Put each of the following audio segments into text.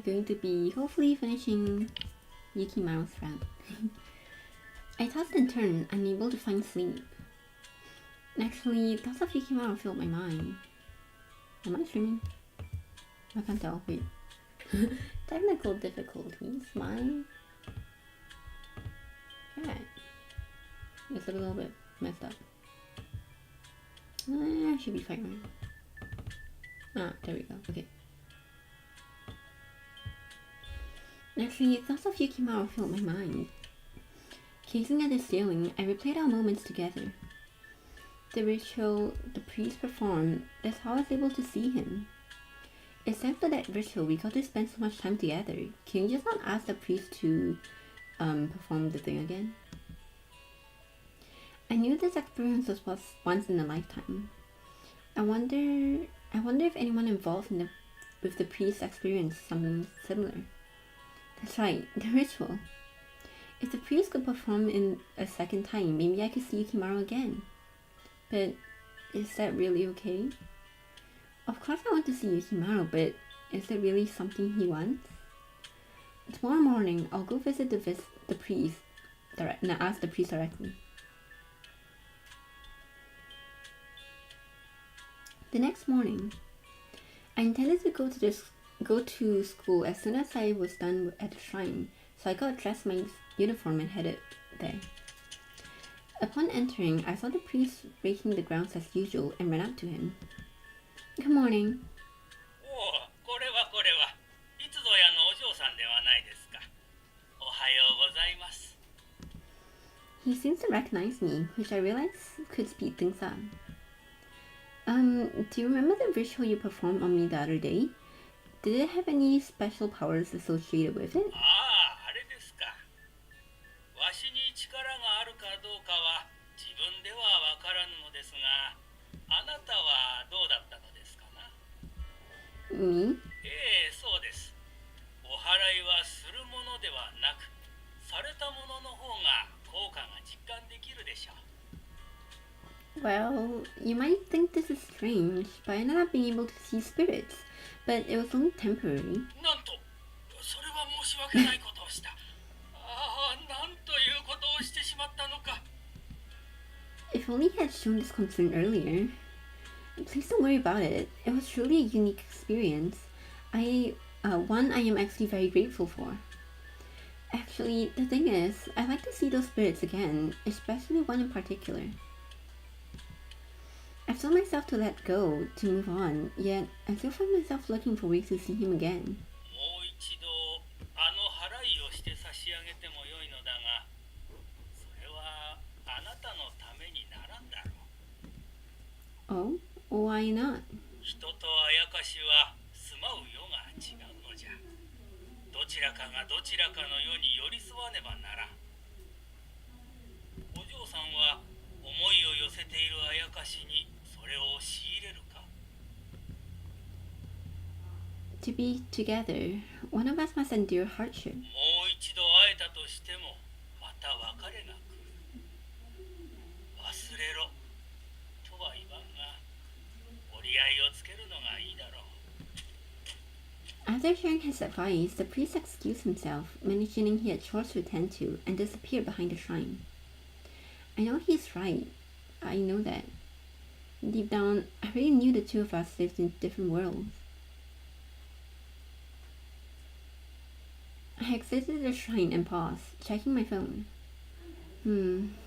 I'm going to be hopefully finishing Yukimaro's route. I tossed and turned, unable to find sleep. Actually, thoughts of Yukimaro filled my mind. Am I streaming? I can't tell. Wait. Technical difficulties. My cat. It's a little bit messed up. I should be fine. Ah, there we go. Okay. Actually, thoughts of Yukimaro filled my mind. Gazing at the ceiling, I replayed our moments together. The ritual the priest performed, that's how I was able to see him. Except for that ritual, we got to spend so much time together. Can you just not ask the priest to perform the thing again? I knew this experience was once in a lifetime. I wonder if anyone involved with the priest experienced something similar. That's right, the ritual. If the priest could perform in a second time, maybe I could see Yukimaro again. But is that really okay? Of course I want to see Yukimaro, but is it really something he wants? Tomorrow morning, I'll go visit the priest and ask the priest directly. The next morning, I intended to go to school as soon as I was done at the shrine, so I got dressed my uniform and headed there. Upon entering, I saw the priest raking the grounds as usual and ran up to him. Good morning. He seems to recognize me, which I realized could speed things up. Do you remember the ritual you performed on me the other day? Did it have any special powers associated with it? Me? Well, you might think this is strange, but I ended up being able to see spirits, but it was only temporary. If only he had shown this concern earlier. Please don't worry about it. It was truly a unique experience. One I am actually very grateful for. Actually, the thing is, I'd like to see those spirits again, especially one in particular. I've told myself to let go, to move on, yet I still find myself looking for ways to see him again. Oh? Why not? To be together, one of us must endure hardship. After hearing his advice, the priest excused himself, mentioning he had chores to attend to, and disappeared behind the shrine. I know he's right. I know that. Deep down, I really knew the two of us lived in different worlds. I exited the shrine and paused, checking my phone.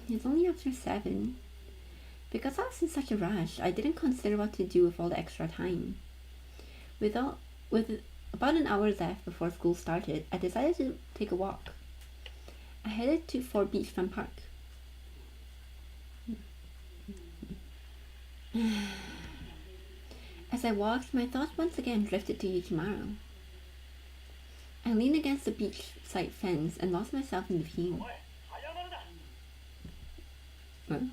It's only after 7. Because I was in such a rush, I didn't consider what to do with all the extra time. With about an hour left before school started, I decided to take a walk. I headed to Fort Beachfront Park. As I walked, my thoughts once again drifted to Yukimaro. I leaned against the beachside fence and lost myself in the view. What?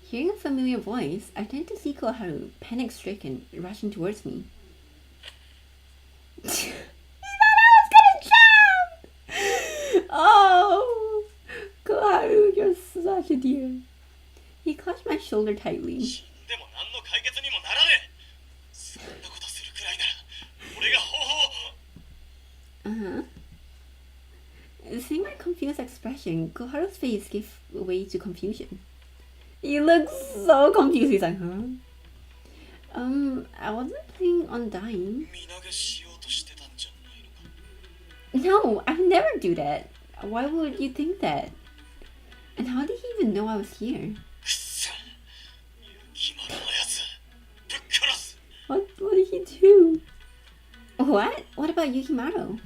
Hearing a familiar voice, I turned to see Koharu, panic-stricken, rushing towards me. He thought I was gonna jump! Oh! Koharu, you're such a dear. He clutched my shoulder tightly. Uh-huh. Seeing my confused expression, Koharu's face gave way to confusion. He looks so confused. He's like, huh? I wasn't planning on dying. No, I would never do that. Why would you think that? And how did he even know I was here? What did he do? What? What about Yukimaro?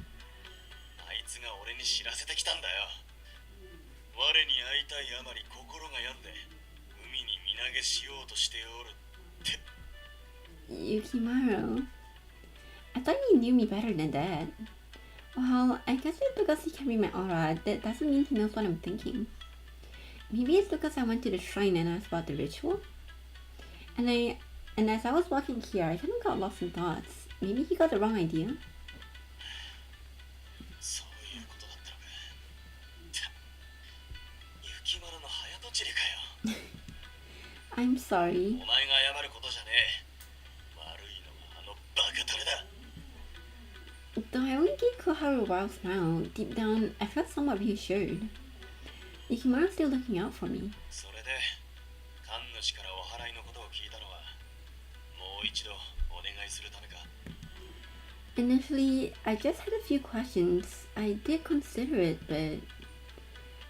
Yukimaro? I thought you knew me better than that. Well, I guess it's because he can read my aura. That doesn't mean he knows what I'm thinking. Maybe it's because I went to the shrine and asked about the ritual. And as I was walking here, I kind of got lost in thoughts. Maybe he got the wrong idea. I'm sorry. Though I only gave Koharu a wild smile, deep down I felt somewhat reassured. Yukimaru's still looking out for me. Initially, I just had a few questions. I did consider it, but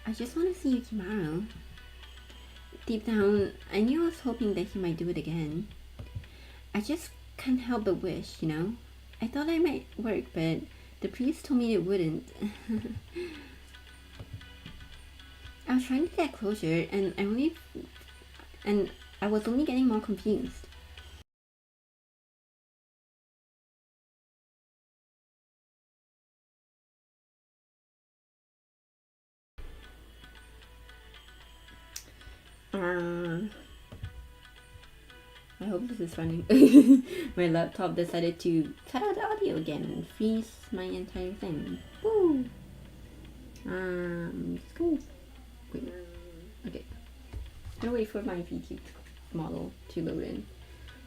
I just want to see Yukimaro. Deep down, I knew I was hoping that he might do it again. I just can't help but wish, you know? I thought it might work, but the priest told me it wouldn't. I was trying to get closure, and I was only getting more confused. I hope this is running. My laptop decided to cut out the audio again and freeze my entire thing. Woo! Just go. Wait. Okay. I'm gonna wait for my VT model to load in.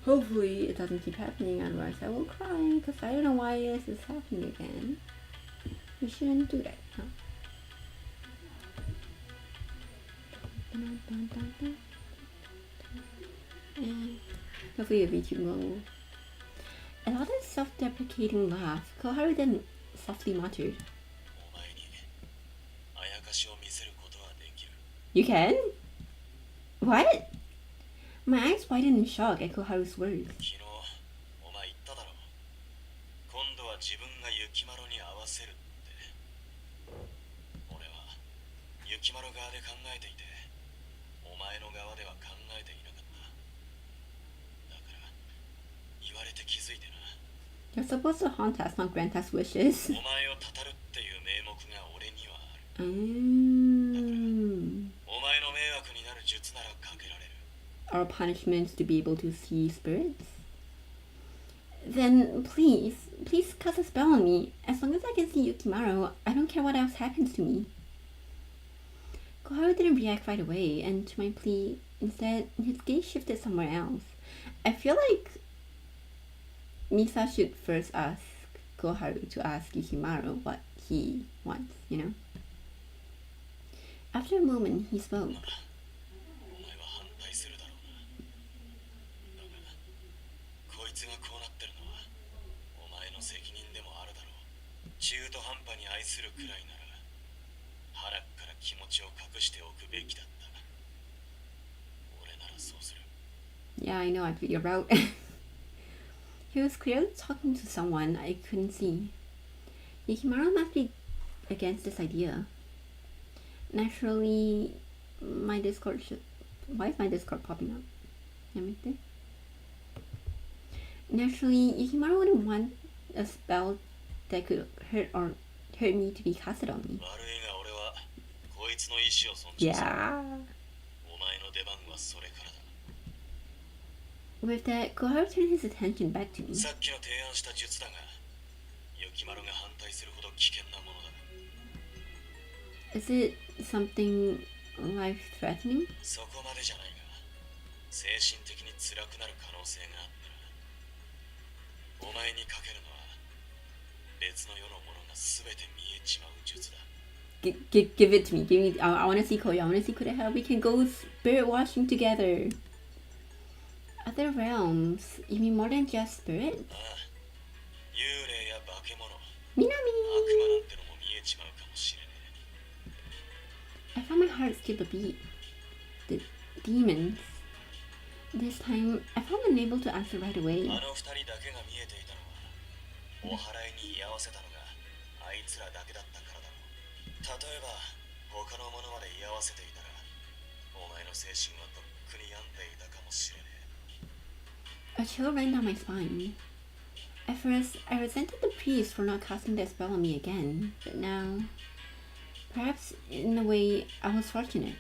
Hopefully it doesn't keep happening, otherwise I will cry because I don't know why this is happening again. We shouldn't do that, huh? And hopefully the VT will. Another self-deprecating laugh. Koharu then softly muttered. You can? What? My eyes widened in shock at Koharu's words. You're supposed to haunt us, not grant us wishes. Our punishments to be able to see spirits? Then please cast a spell on me. As long as I can see Yukimaro, I don't care what else happens to me. Koharu didn't react right away, and to my plea, instead, his gaze shifted somewhere else. I feel like Misa should first ask Koharu to ask Yukimaro what he wants, you know? After a moment, he spoke. Yeah, I know, I figured you're out. He was clearly talking to someone I couldn't see. Yukimaro must be against this idea. Naturally, my Discord should... Why is my Discord popping up? Naturally, Yukimaro wouldn't want a spell that could hurt me to be casted on me. Yeah. With that, Koharu turned his attention back to me. Is it something life-threatening? Give it to me. Give me. I want to see Koya. I want to see Koya. We can go spirit washing together. Other realms. You mean more than just spirit? Minami. I found my heart skip a beat. The demons. This time, I found unable to answer right away. A chill ran down my spine. At first, I resented the priest for not casting that spell on me again, but now, perhaps in a way, I was fortunate.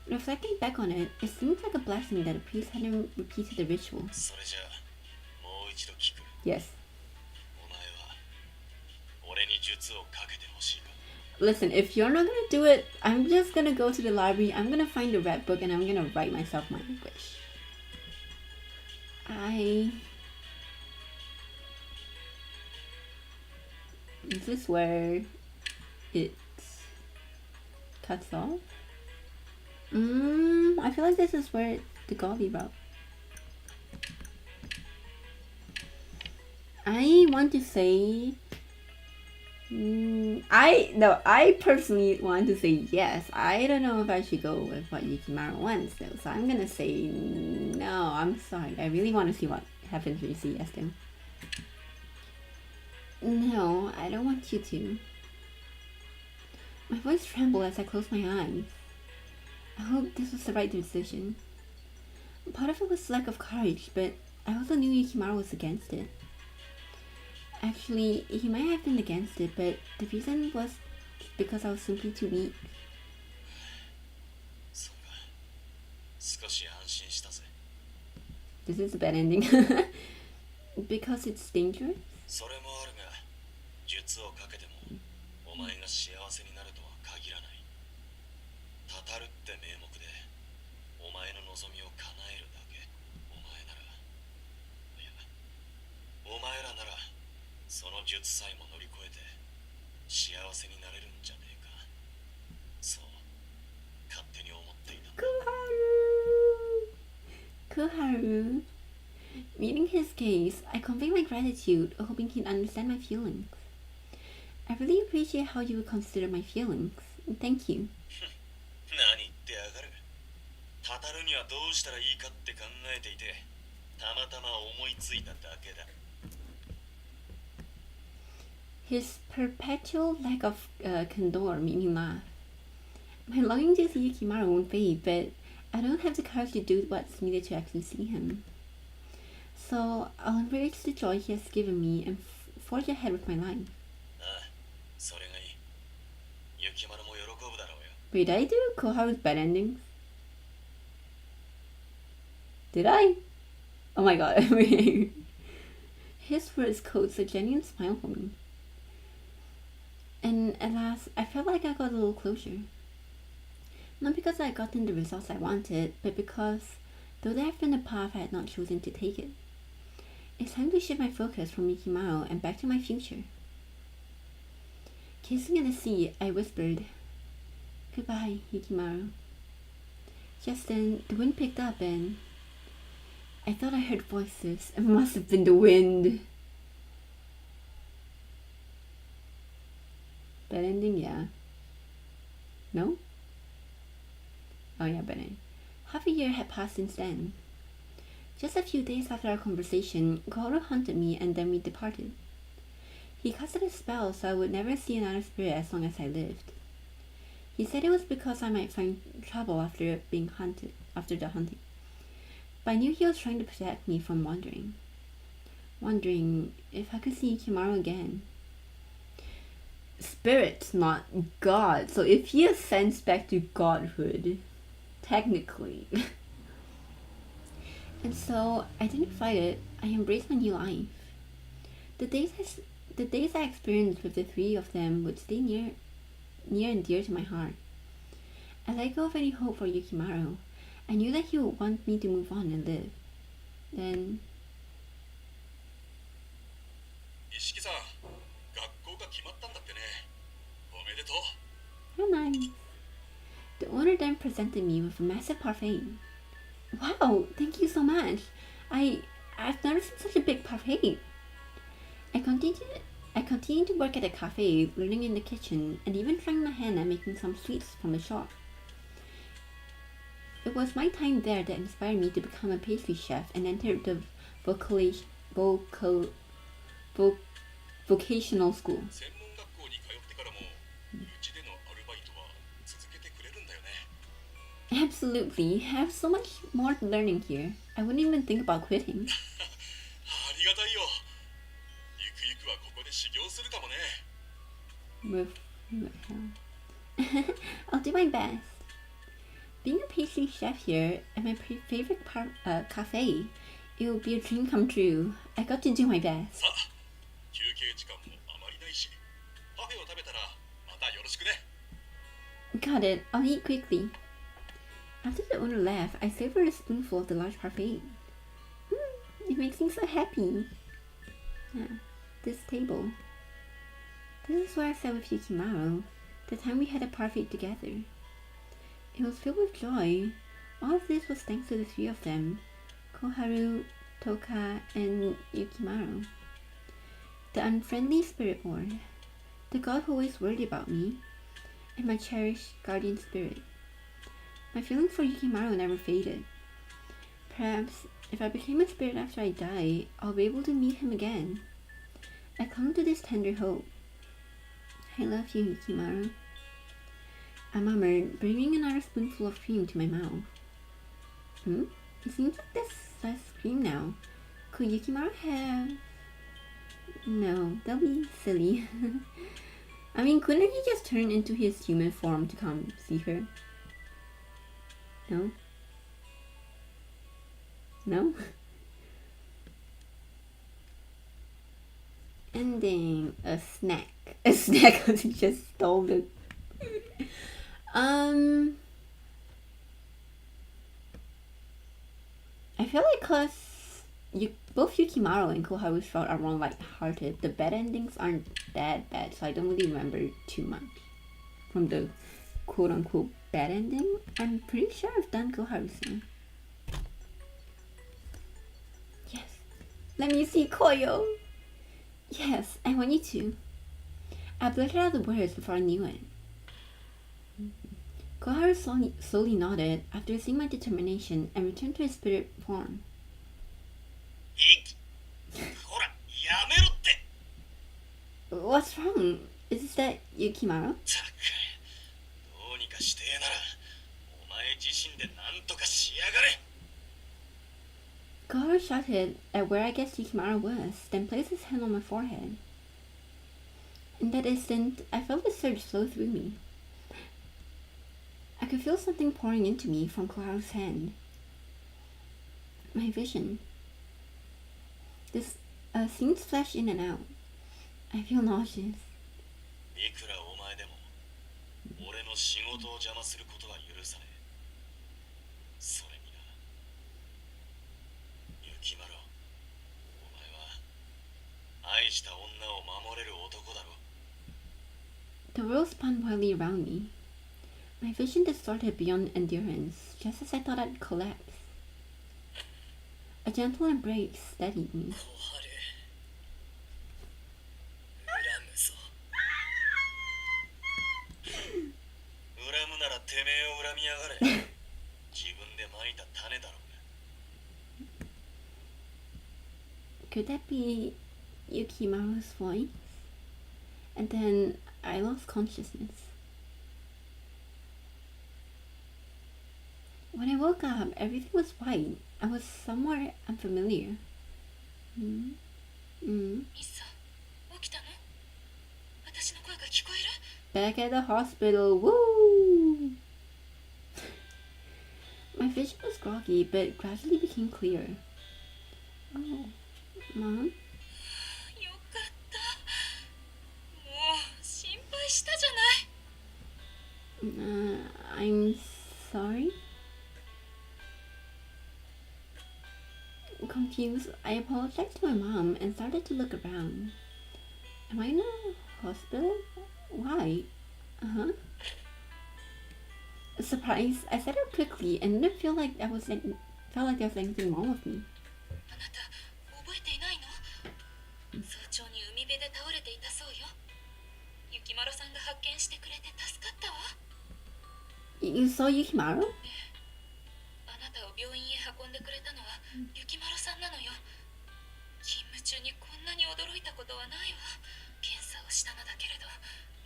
Reflecting back on it, it seems like a blessing that a priest hadn't repeated the ritual. Yes. Listen, if you're not gonna do it, I'm just gonna go to the library, I'm gonna find the red book, and I'm gonna write myself my wish. Is this where it cuts off? I feel like this is where the Goldie route. I want to say I personally want to say yes. I don't know if I should go with what Yukimaro wants though, so I'm gonna say no. I'm sorry. I really want to see what happens when you say yes though. No, I don't want you to. My voice trembled as I closed my eyes. I hope this was the right decision. Part of it was lack of courage, but I also knew Yukimaro was against it. Actually, he might have been against it, but the reason was because I was simply too weak. This is a bad ending. Because it's dangerous? Koharu. Reading his gaze, I convey my gratitude, hoping he'd understand my feelings. I really appreciate how you would consider my feelings. Thank you. His perpetual lack of candor made me laugh. My longing to see Yukimaro won't fade, but I don't have the courage to do what's needed to actually see him. So I'll embrace the joy he has given me and forge ahead with my life. Wait, did I do Koharu's bad endings? Did I? Oh my god. His words coats a genuine smile for me. And at last, I felt like I got a little closure. Not because I had gotten the results I wanted, but because, though there had been a path I had not chosen to take it, it's time to shift my focus from Yukimaro and back to my future. Kissing at the sea, I whispered, "Goodbye, Yukimaro." Just then, the wind picked up and I thought I heard voices. It must have been the wind. Bad ending, yeah. No? Oh yeah, bad ending. Half a year had passed since then. Just a few days after our conversation, Koharu haunted me and then we departed. He casted a spell so I would never see another spirit as long as I lived. He said it was because I might find trouble after the hunting. But I knew he was trying to protect me from wondering if I could see Yukimaro again. Spirit, not God. So if he ascends back to godhood, technically. And so I didn't fight it. I embraced my new life. The days I experienced with the three of them would stay near and dear to my heart. I let go of any hope for Yukimaro. I knew that he would want me to move on and live. Then... How nice. The owner then presented me with a massive parfait. Wow, thank you so much. I've never seen such a big parfait. I continued to work at the cafe, learning in the kitchen, and even trying my hand at making some sweets from the shop. It was my time there that inspired me to become a pastry chef and enter the vocational school. Absolutely. I have so much more learning here. I wouldn't even think about quitting. I'll do my best. Being a pastry chef here at my favorite cafe, it will be a dream come true. I got to do my best. Got it. I'll eat quickly. After the owner left, I savored a spoonful of the large parfait. It makes me so happy. Yeah, this table. This is where I sat with Yukimaro, the time we had a parfait together. It was filled with joy. All of this was thanks to the three of them, Koharu, Toka, and Yukimaro. The unfriendly spirit board, the god who always worried about me, and my cherished guardian spirit. My feeling for Yukimaro never faded. Perhaps, if I became a spirit after I die, I'll be able to meet him again. I clung to this tender hope. I love you, Yukimaro. I murmured, bringing another spoonful of cream to my mouth. It seems like there's less cream now. Could Yukimaro have... No, that'll be silly. I mean, couldn't he just turn into his human form to come see her? No? No? Ending. A snack. A snack because he just stole it. I feel like cause both Yukimaro and Koharu's route are more light-hearted, the bad endings aren't that bad, so I don't really remember too much from the quote-unquote bad ending. I'm pretty sure I've done Koharu-san. Yes. Let me see Koyo. Yes, I want you to. I blurted out the words before I knew it. Koharu slowly nodded after seeing my determination and returned to his spirit form. What's wrong? Is that Yukimaro? Koharu shouted at where I guess Yukimaro was, then placed his hand on my forehead. In that instant, I felt a surge flow through me. I could feel something pouring into me from Koharu's hand. My vision. This scenes flash in and out. I feel nauseous. The world spun wildly around me. My vision distorted beyond endurance, just as I thought I'd collapse. A gentle embrace steadied me. Could that be Yukimaro's voice? And then I lost consciousness. When I woke up, everything was white. I was somewhere unfamiliar. Back at the hospital, woo! My vision was groggy, but gradually became clearer. Oh, Mom? I'm sorry? Confused, I apologized to my mom and started to look around. Am I in a hospital? Why? Uh-huh. Surprised, I said it quickly and didn't feel like there was anything wrong with me. あなた覚えていないの？早朝に海辺で倒れていたそうよ。雪丸さんが発見してくれて助かったわ。You saw Yukimaro? あなたを病院へ運んでくれたのは雪丸さんなのよ。勤務中にこんなに驚いたことはないわ。検査をしたのだけれど、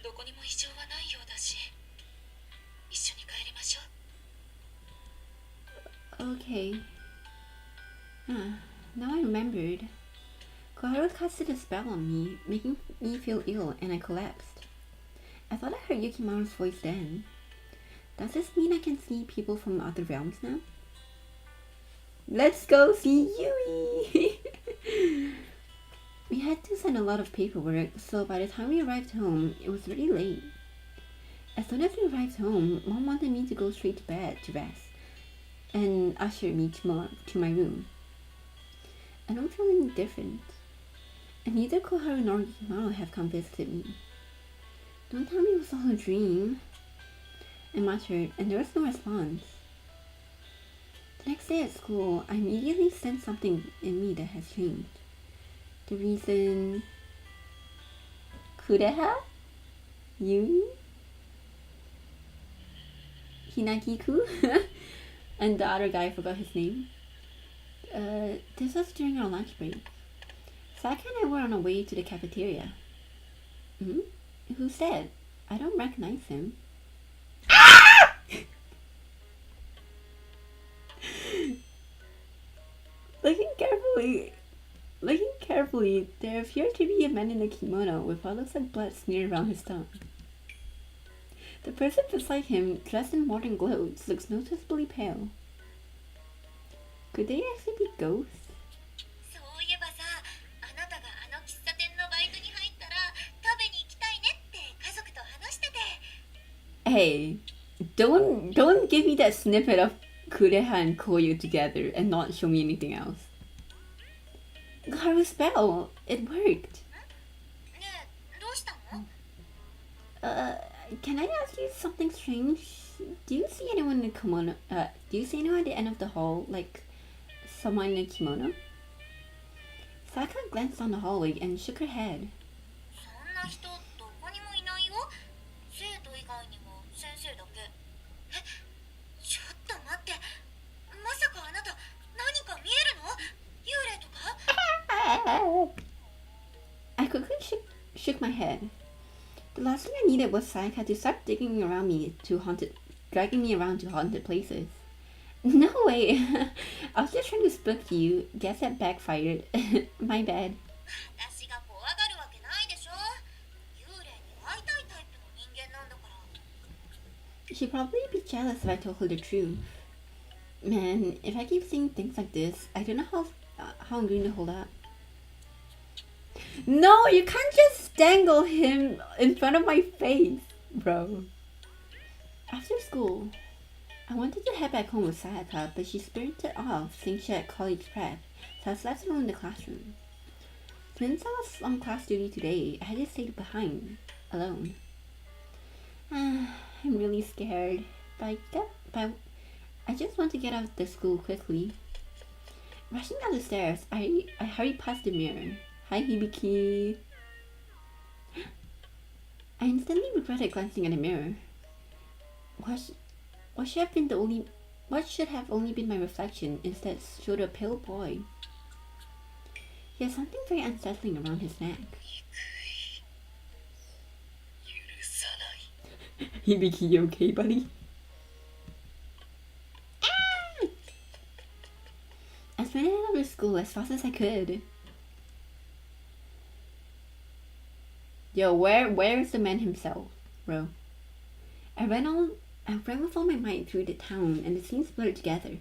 どこにも異常はないようだし。一緒に帰りましょう。Okay. Now I remembered. Koharu casted a spell on me, making me feel ill, and I collapsed. I thought I heard Yukimaru's voice then. Does this mean I can see people from other realms now? Let's go see Yui! We had to sign a lot of paperwork, so by the time we arrived home, it was really late. As soon as we arrived home, Mom wanted me to go straight to bed to rest, and ushered me to my room. I don't feel any different, and neither Koharu nor Yukimaro have come visited me. Don't tell me it was all a dream, I muttered, and there was no response. The next day at school, I immediately sensed something in me that has changed. The reason... Kureha? Yui? Hinaki-ku? And the other guy, I forgot his name. This was during our lunch break. Saka and I were on our way to the cafeteria. Hmm? Who's that? I don't recognize him. Looking carefully, there appeared to be a man in a kimono with what looks like blood smeared around his tongue. The person beside him, dressed in modern clothes, looks noticeably pale. Could they actually be ghosts? Hey, don't give me that snippet of Kureha and Koyu together and not show me anything else. Garu's spell, it worked. Can I ask you something strange? Do you see anyone in a kimono? Do you see anyone at the end of the hall, like someone in a kimono? Saka glanced down the hallway and shook her head. I quickly shook my head. The last thing I needed was Sayaka to start dragging me around to haunted places. No way! I was just trying to spook you. Guess that backfired. My bad. She'd probably be jealous if I told her the truth. Man, if I keep seeing things like this, I don't know how I'm going to hold up. No, you can't just dangle him in front of my face, bro. After school, I wanted to head back home with Sayaka, but she spirited off saying she had college prep, so I was left alone in the classroom. Since I was on class duty today, I had to stay behind, alone. I'm really scared, but I just want to get out of the school quickly. Rushing down the stairs, I hurried past the mirror. Hi, Hibiki. I instantly regretted glancing at the mirror. What should have only been my reflection instead showed a pale boy. He had something very unsettling around his neck. Hibiki, you okay, buddy? I sprinted out of school as fast as I could. Yo, where's the man himself, bro? I ran with all my might through the town, and the scenes blurred together.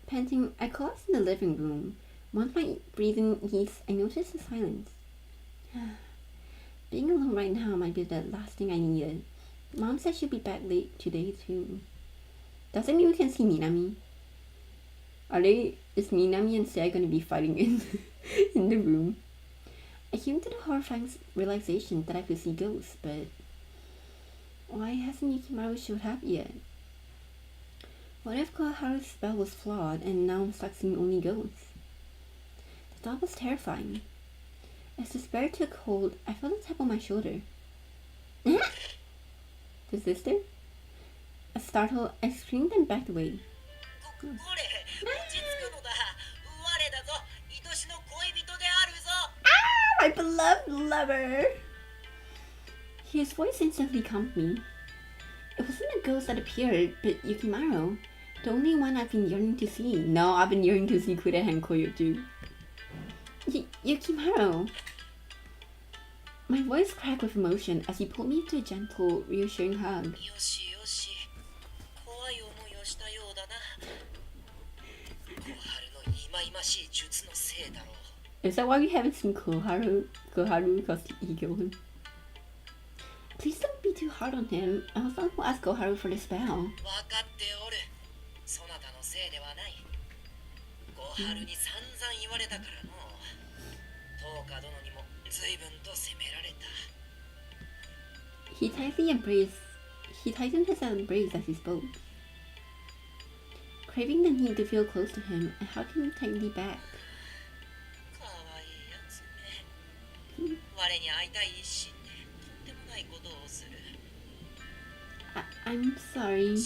Panting, I collapsed in the living room. Once my breathing eased, I noticed the silence. Being alone right now might be the last thing I needed. Mom said she'll be back late today too. Does it mean we can see Minami? Is Minami and Sei gonna be fighting in the room? I came to the horrifying realization that I could see ghosts, but why hasn't Yukimaro showed up yet? What if Koharu's spell was flawed and now I'm stuck seeing only ghosts? The thought was terrifying. As despair took hold, I felt a tap on my shoulder. The sister? Startled, I screamed and backed away. My beloved lover! His voice instantly calmed me. It wasn't a ghost that appeared, but Yukimaro, the only one I've been yearning to see. No, I've been yearning to see Kurehan Koyoju. Yukimaro! My voice cracked with emotion as he pulled me into a gentle, reassuring hug. Is that why we haven't seen Koharu because he killed him? Please don't be too hard on him. I was the one who asked Koharu for the spell. He tightened his embrace as he spoke. Craving the need to feel close to him, I hugged him tightly back. I'm sorry.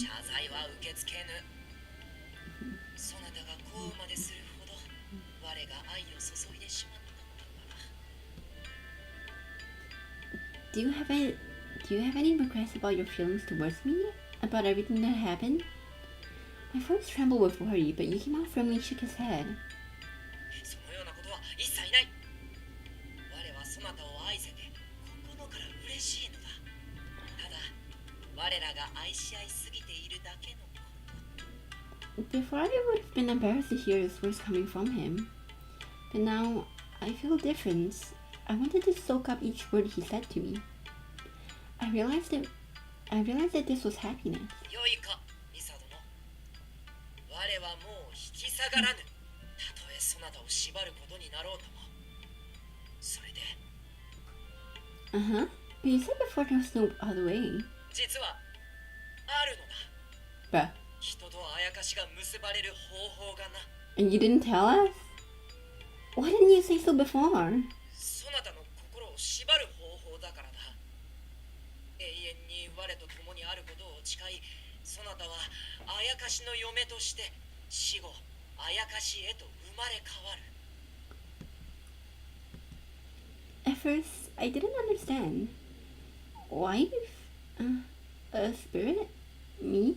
Do you have any regrets about your feelings towards me? About everything that happened? My voice trembled with worry, but Yukimaro firmly shook his head. Before I would have been embarrassed to hear those words coming from him. But now, I feel different. I wanted to soak up each word he said to me. I realized that this was happiness. Uh-huh. But you said before there was no other way. Bruh. And you didn't tell us? Why didn't you say so before? At first, I didn't understand. Wife? A spirit? Me?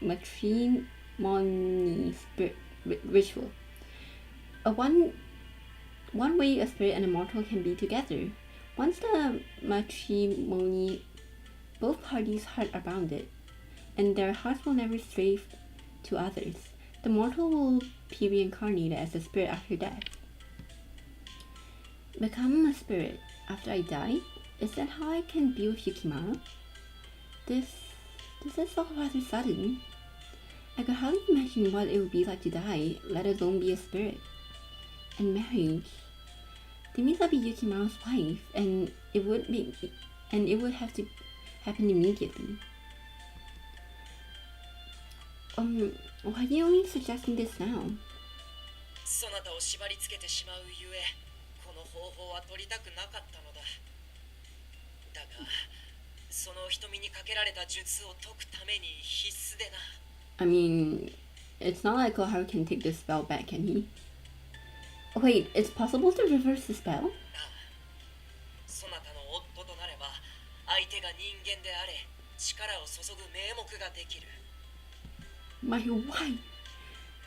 Matrimony spirit ritual. One way a spirit and a mortal can be together. Once the matrimony, both parties' hearts are bounded, and their hearts will never stray to others. The mortal will be reincarnated as a spirit after death. Become a spirit after I die? Is that how I can be with Yukimaro? This is all rather sudden. I could hardly imagine what it would be like to die, let alone be a spirit. And marriage. That means I'll be Yukimaro's wife, and it would have to happen immediately. Why are you only suggesting this now? I mean, it's not like Koharu can take this spell back, can he? Wait, it's possible to reverse the spell? My wife!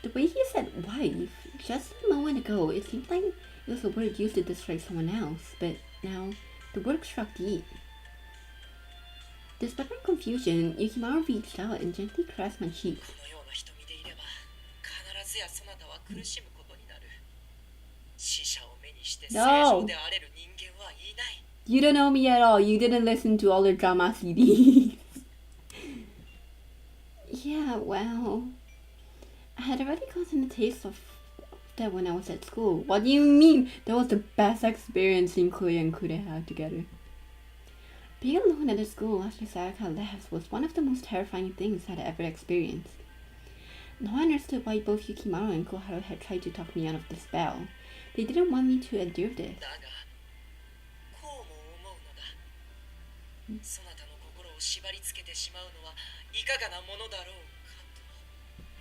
The way he said wife, just a moment ago, it seemed like it was a word used to describe someone else, but now the word struck deep. Despite my confusion, Yukimaro reached out and gently caressed my cheek. No! You don't know me at all. You didn't listen to all the drama CDs. Yeah, well, I had already gotten a taste of that when I was at school. What do you mean? That was the best experience in Korea and Korea had together. Being alone at a school after Sayaka left was one of the most terrifying things I'd ever experienced. Now I understood why both Yukimaro and Koharu had tried to talk me out of the spell. They didn't want me to endure this. そなたの心を縛り付けてしまうのはいかがなものだろうかと。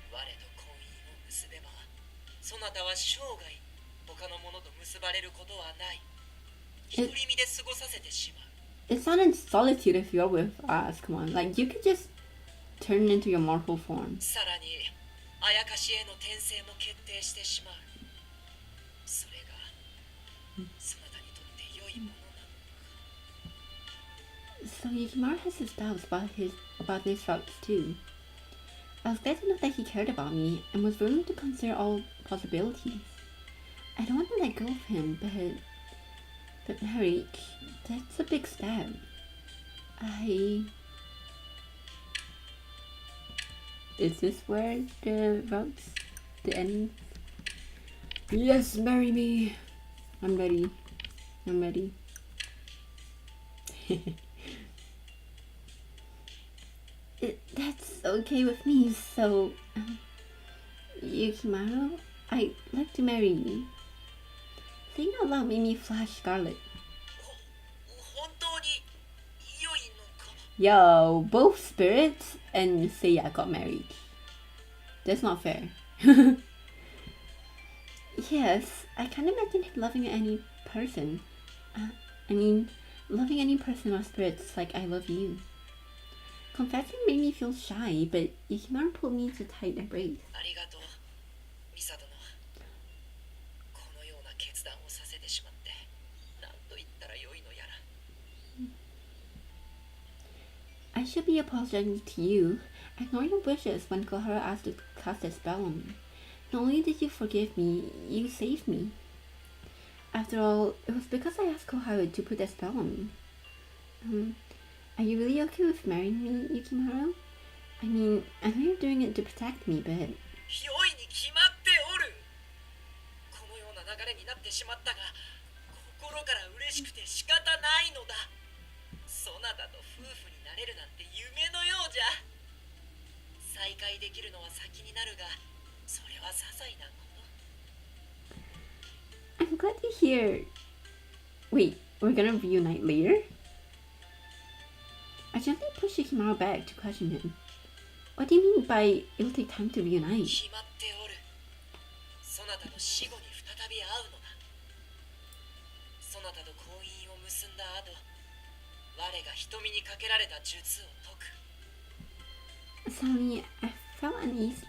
我と婚姻を結べば、そなたは生涯他の者と結ばれることはない。独り身で過ごさせてしまう。It's not in solitude if you're with us. Come on, like you could just turn into your mortal form. さらに、あやかしへの転生も決定してしまう。それが、そなたにとって良いものなの。So Yukimaro has his doubts about this route too. I was glad to know that he cared about me and was willing to consider all possibilities. I don't want to let go of him, but marriage, that's a big step. Is this where the routes, the ending? Yes, marry me. I'm ready. That's okay with me, so... Yukimaro, I'd like to marry you. Saying out loud made me flash scarlet. Yo, both spirits and Seiya got married. That's not fair. Yes, I can't imagine him loving any person. Loving any person or spirits like I love you. Confessing made me feel shy, but Yukimaro pulled me into a tight embrace. I should be apologizing to you. I ignored your wishes when Koharu asked to cast a spell on me. Not only did you forgive me, you saved me. After all, it was because I asked Koharu to put a spell on me. Are you really okay with marrying me, Yukimaro? I know you're doing it to protect me, but... I'm glad to hear... Wait, we're gonna reunite later? I gently pushed Yukimaro back to question him. What do you mean by it'll take time to reunite? Suddenly, I felt uneasy.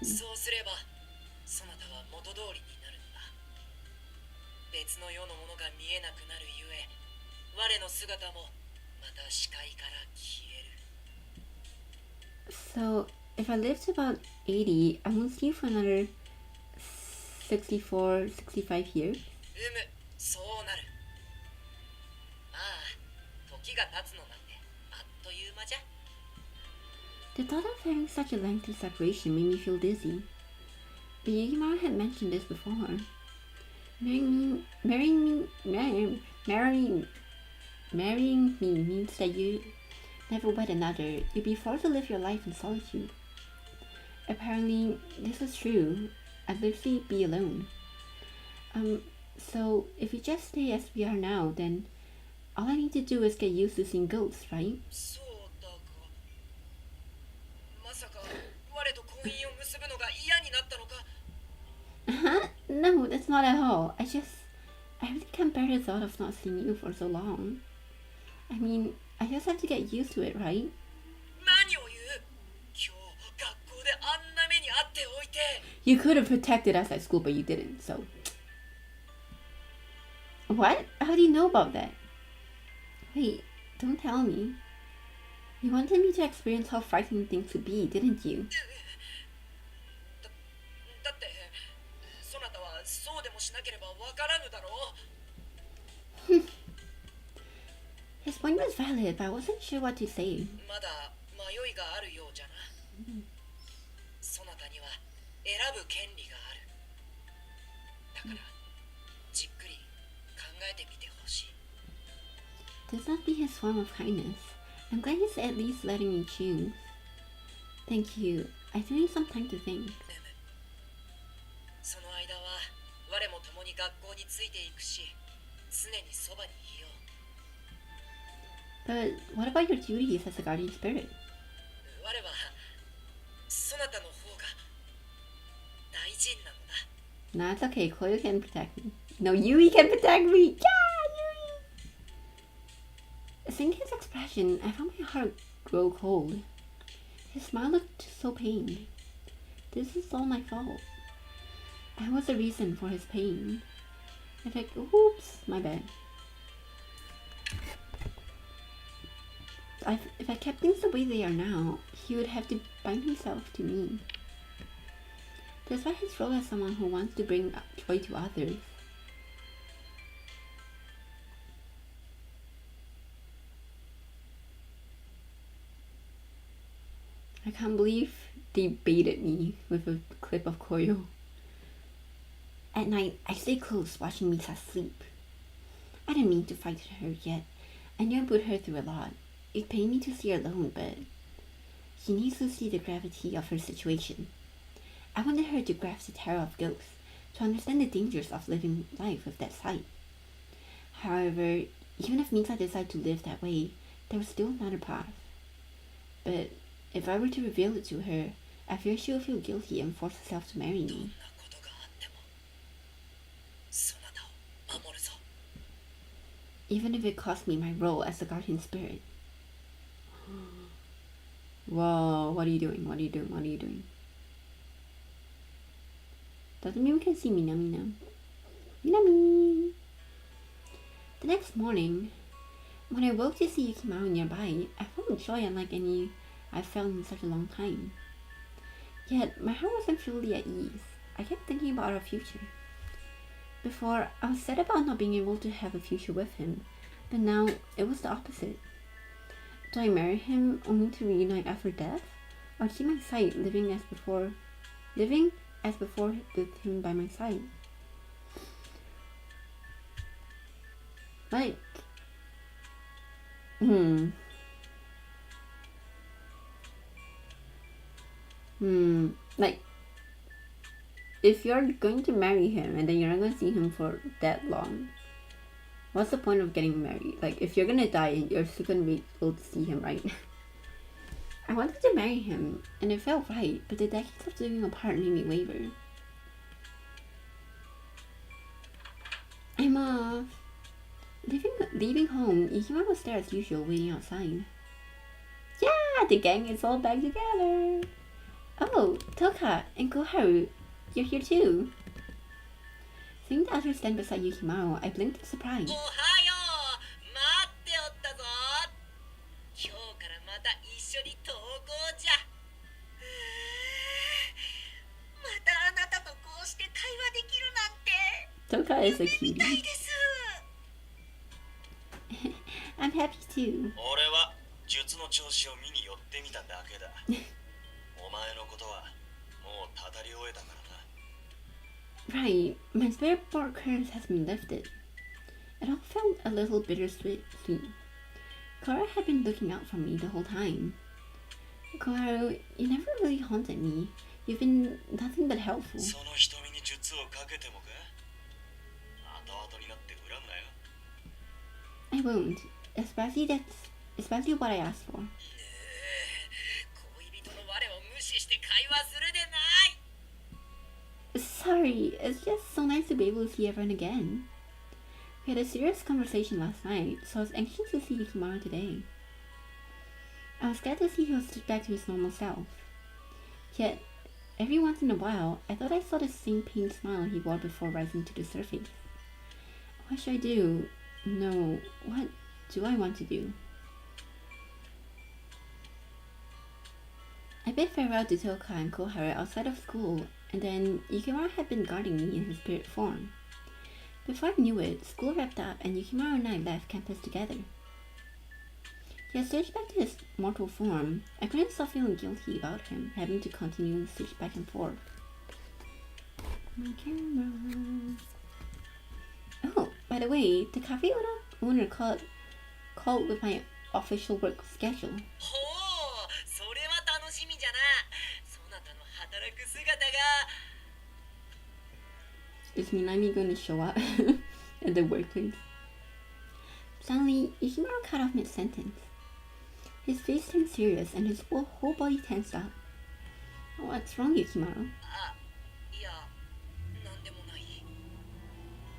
So, if I live to about 80, I won't see you for another 64, 65 years? The thought of having such a lengthy separation made me feel dizzy. But Yukimaro had mentioned this before. Marrying me means that you never wed another. You'd be forced to live your life in solitude. Apparently, this was true. I'd literally be alone. So if we just stay as we are now, then all I need to do is get used to seeing ghosts, right? No, that's not at all. I really can't bear the thought of not seeing you for so long. I just have to get used to it, right? You could have protected us at school, but you didn't, so... What? How do you know about that? Wait, don't tell me. You wanted me to experience how frightening things could be, didn't you? point was valid, but I wasn't sure what to say. まだ迷いがあるようじゃな。そなたには選ぶ権利がある。だからじっくり考えてみてほしい。Does that be his form of kindness? I'm glad he's at least letting me choose. Thank you. I do need some time to think. その間は我も共に学校についていくし、常にそばにいよう。 But what about your duties as a guardian spirit? 我はそなたの方が大事なのだ。 Nah, it's okay. Koyo can protect me. No, Yui can protect me! Yeah, Yui! Seeing his expression, I found my heart grow cold. His smile looked so pained. This is all my fault. I was the reason for his pain. I think, oops, my bad. If I kept things the way they are now, he would have to bind himself to me. Despite his role as someone who wants to bring joy to others, I can't believe they baited me with a clip of Koyo. At night, I stay close watching Misa sleep. I didn't mean to fight her yet. I knew I put her through a lot. It pained me to see her alone, but she needs to see the gravity of her situation. I wanted her to grasp the terror of ghosts, to understand the dangers of living life with that sight. However, even if Misa decided to live that way, there was still another path. But if I were to reveal it to her, I fear she will feel guilty and force herself to marry me. Even if it cost me my role as the guardian spirit. Whoa, what are you doing? What are you doing? What are you doing? Doesn't mean we can see Minami. Minami! The next morning, when I woke to see Yukimaro nearby, I felt joy unlike any I've felt in such a long time. Yet, my heart wasn't fully at ease. I kept thinking about our future. Before, I was sad about not being able to have a future with him, but now it was the opposite. Do I marry him only to reunite after death, or keep my sight living as before with him by my side? Like, like, if you're going to marry him and then you're not going to see him for that long, what's the point of getting married? Like, if you're gonna die, you're still gonna be able to see him, right? I wanted to marry him, and it felt right, but the decades of living apart made me waver. I'm leaving home. Yukimaro was there as usual, waiting outside. Yeah, the gang is all back together. Oh, Toka and Koharu, you're here too. Seeing the others stand beside Yukimaro, I blinked in surprise. Toka is a cutie. I'm happy too. Right, my spirit board curse has been lifted. It all felt a little bittersweet. Kara had been looking out for me the whole time. Koharu, you never really haunted me. You've been nothing but helpful. I won't. Especially what I asked for. Sorry, it's just so nice to be able to see everyone again. We had a serious conversation last night, so I was anxious to see Yukimaro today. I was glad to see he was back to his normal self. Yet, every once in a while, I thought I saw the same pained smile he wore before rising to the surface. What should I do? No, what do I want to do? I bid farewell to Toka and Koharu outside of school, and then Yukimaro had been guarding me in his spirit form. Before I knew it, school wrapped up and Yukimaro and I left campus together. He has surged back to his mortal form. I couldn't stop feeling guilty about him, having to continue to switch back and forth. My camera. Oh, by the way, the cafe owner called with my official work schedule. ほう、それは楽しみじゃな。そなたの働く姿が。Is Minami going to show up at the workplace? Suddenly, Yukimaro cut off mid-sentence. His face turned serious and his whole body tensed up. What's wrong, Yukimaro? あ、いや、なんでもない。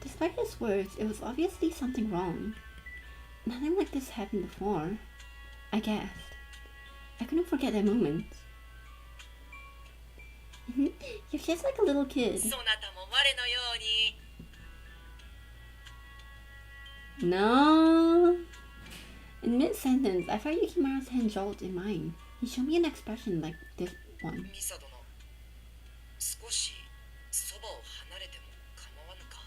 Despite his words, it was obviously something wrong. Nothing like this happened before. I gasped. I couldn't forget that moment. You're just like a little kid. そなたも我のように。No. In mid-sentence, I felt Yukimaro's hand jolt in mine. He showed me an expression like this one. ミサ殿、少しそばを離れても構わぬか。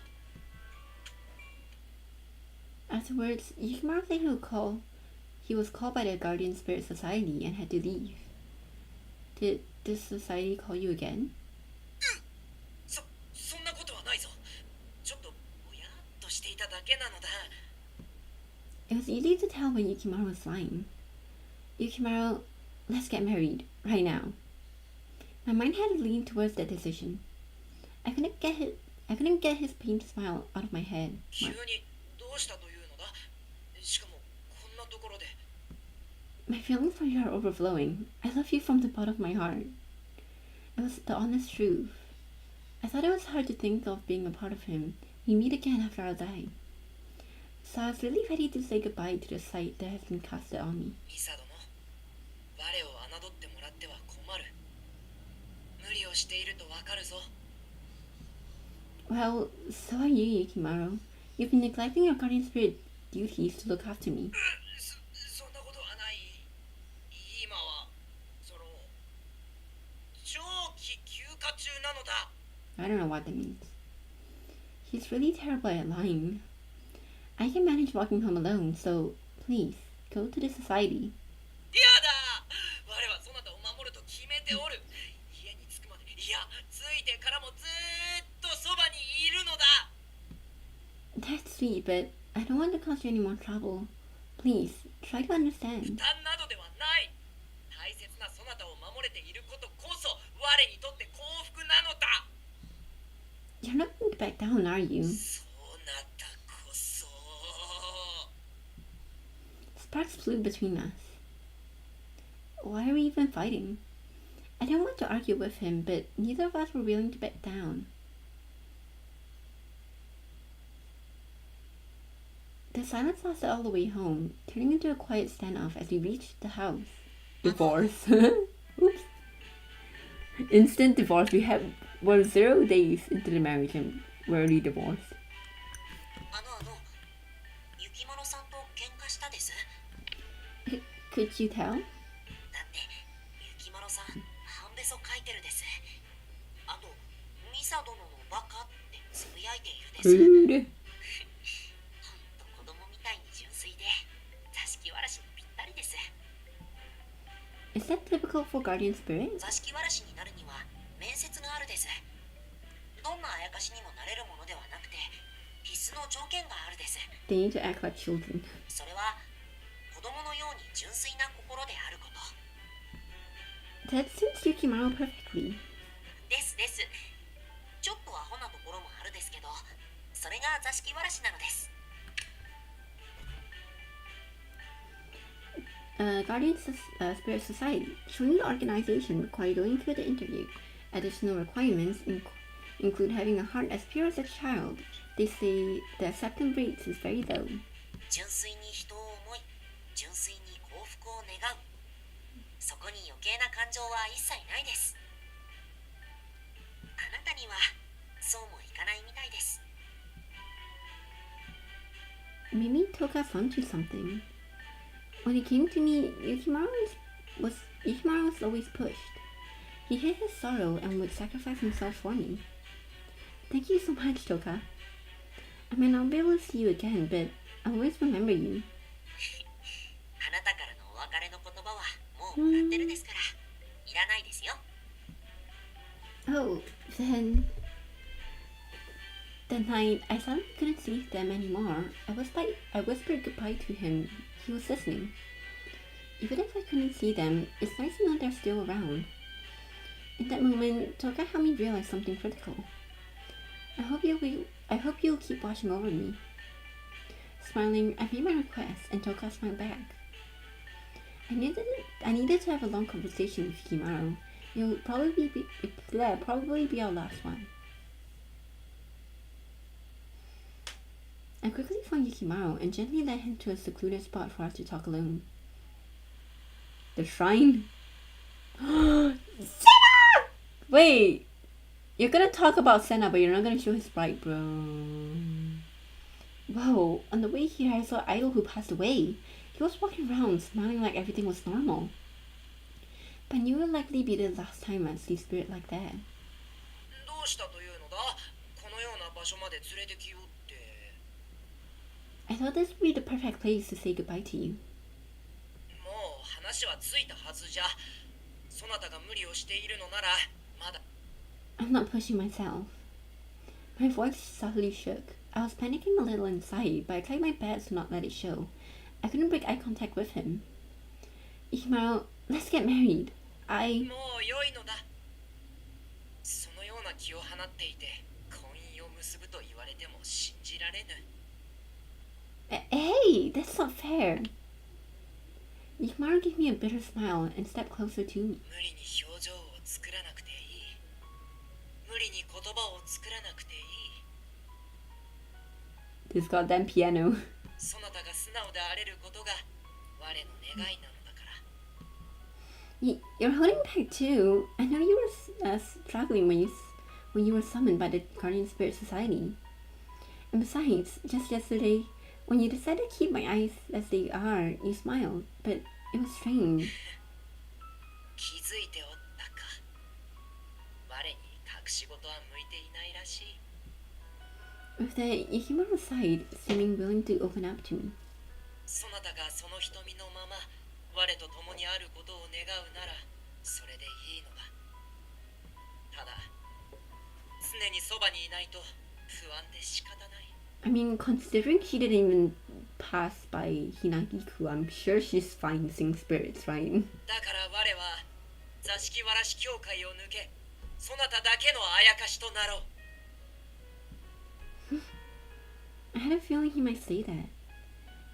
Afterwards, Yukimaro said he was called by the Guardian Spirit Society and had to leave. Did this society call you again? そんなことはないぞ。ちょっとぼやっとしていただけなのだ。It was easy to tell when Yukimaro was lying. Yukimaro, let's get married, right now. My mind had leaned towards that decision. I couldn't get his pained smile out of my head. 急にどうしたというのだ。しかもこんなところで。My feelings for you are overflowing. I love you from the bottom of my heart. It was the honest truth. I thought it was hard to think of being a part of him. We meet again after I'll die. So I was really ready to say goodbye to the sight that has been casted on me. ミサ殿、我を侮ってもらっては困る。無理をしているとわかるぞ。Well, so are you, Yukimaro. You've been neglecting your guardian spirit duties to look after me. そんなことはない。今は長期休暇中なのだ。I don't know what that means. He's really terrible at lying. I can manage walking home alone, so please, go to the society. やだ！我はそなたを守ると決めておる。家に着くまで、いや、着いてからもずーっとそばにいるのだ。That's sweet, but I don't want to cause you any more trouble. Please, try to understand. 負担などではない。大切なそなたを守れていることこそ、我にとって幸福なのだ。You're not going to back down, are you? そうなったこそ。Sparks flew between us. Why are we even fighting? I didn't want to argue with him, but neither of us were willing to back down. The silence lasted all the way home, turning into a quiet standoff as we reached the house. Divorce. Oops. Instant divorce. We're 0 days into the marriage and we're already divorced. ゆきまろさんと喧嘩したです。 Could you tell? だってゆきまろさん半べそ書いてるです。あとミサ殿のバカってつぶやいているです。Rude. ほんと子供みたいに純粋で座敷わらしにぴったりです。 Is that typical for guardian spirit? 座敷わらしになるには面接があるです。どんなあやかしにもなれるものではなくて必須の条件があるです。 They need to act like children. それは子供のように純粋な心であること。 That suits Yukimaro perfectly. ですです。ちょっとアホなところもあるですけど、それが座敷わらしなのです。Spirit Society. Joining the organization requires going through the interview. Additional requirements include having a heart as pure as a child. They say the acceptance rate is very low. 純粋に人を思い、純粋に幸福を願う。そこに余計な感情は一切ないです。あなたにはそうもいかないみたいです。 Maybe Toka found you something. When he came to me, Yukimaro was always pushed. He hid his sorrow and would sacrifice himself for me. Thank you so much, Toka. I may not be able to see you again, but I'll always remember you. あなたからのうもらってるですからいらないですよ。 Oh, then I suddenly couldn't see them anymore. I whispered goodbye to him. He was listening. Even if I couldn't see them, it's nice to know they're still around. In that moment, Toka helped me realize something critical. I hope you'll keep watching over me. Smiling, I made my request, and Toka smiled back. I needed to have a long conversation with Yukimaro. It'll probably be our last one. I quickly found Yukimaro and gently led him to a secluded spot for us to talk alone. The shrine? Senna! Wait, you're gonna talk about Senna, but you're not gonna show his sprite, bro. Whoa, on the way here I saw an idol who passed away. He was walking around, smiling like everything was normal. But I knew it would likely be the last time I'd see a spirit like that. どうしたというのだ？このような場所まで連れてきようって。 I thought this would be the perfect place to say goodbye to you. もう話はついたはずじゃ。そなたが無理をしているのならまだ。 I'm not pushing myself. My voice subtly shook. I was panicking a little inside, but I tried my best to not let it show. I couldn't break eye contact with him. Yukimaro, let's get married. もう良いのだ。そのような気を放っていて婚姻を結ぶと言われても信じられぬ。 Hey, that's not fair. Yukimaro gave me a bitter smile and stepped closer to me. 無理に表情を作らなくていい。無理に言葉を作らなくていい。 This goddamn piano. そなたが素直であれることが我の願いなのだから。 You're holding back too. I know you were struggling when you were summoned by the Guardian Spirit Society. And besides, just yesterday, when you decided to keep my eyes as they are, you smiled. But it was strange. 気づいておったか。我に隠し事は向いていないらしい。 With that, Yukimaro sighed, seeming willing to open up to me. そなたがその瞳のまま我と共にあることを願うならそれでいいのだ。ただ常にそばにいないと不安で仕方ない。 I mean, considering she didn't even pass by Hinagiku, I'm sure she's fine seeing spirits, right? だから我は座敷わらし教会を抜けそなただけのあやかしとなろう。 I had a feeling he might say that.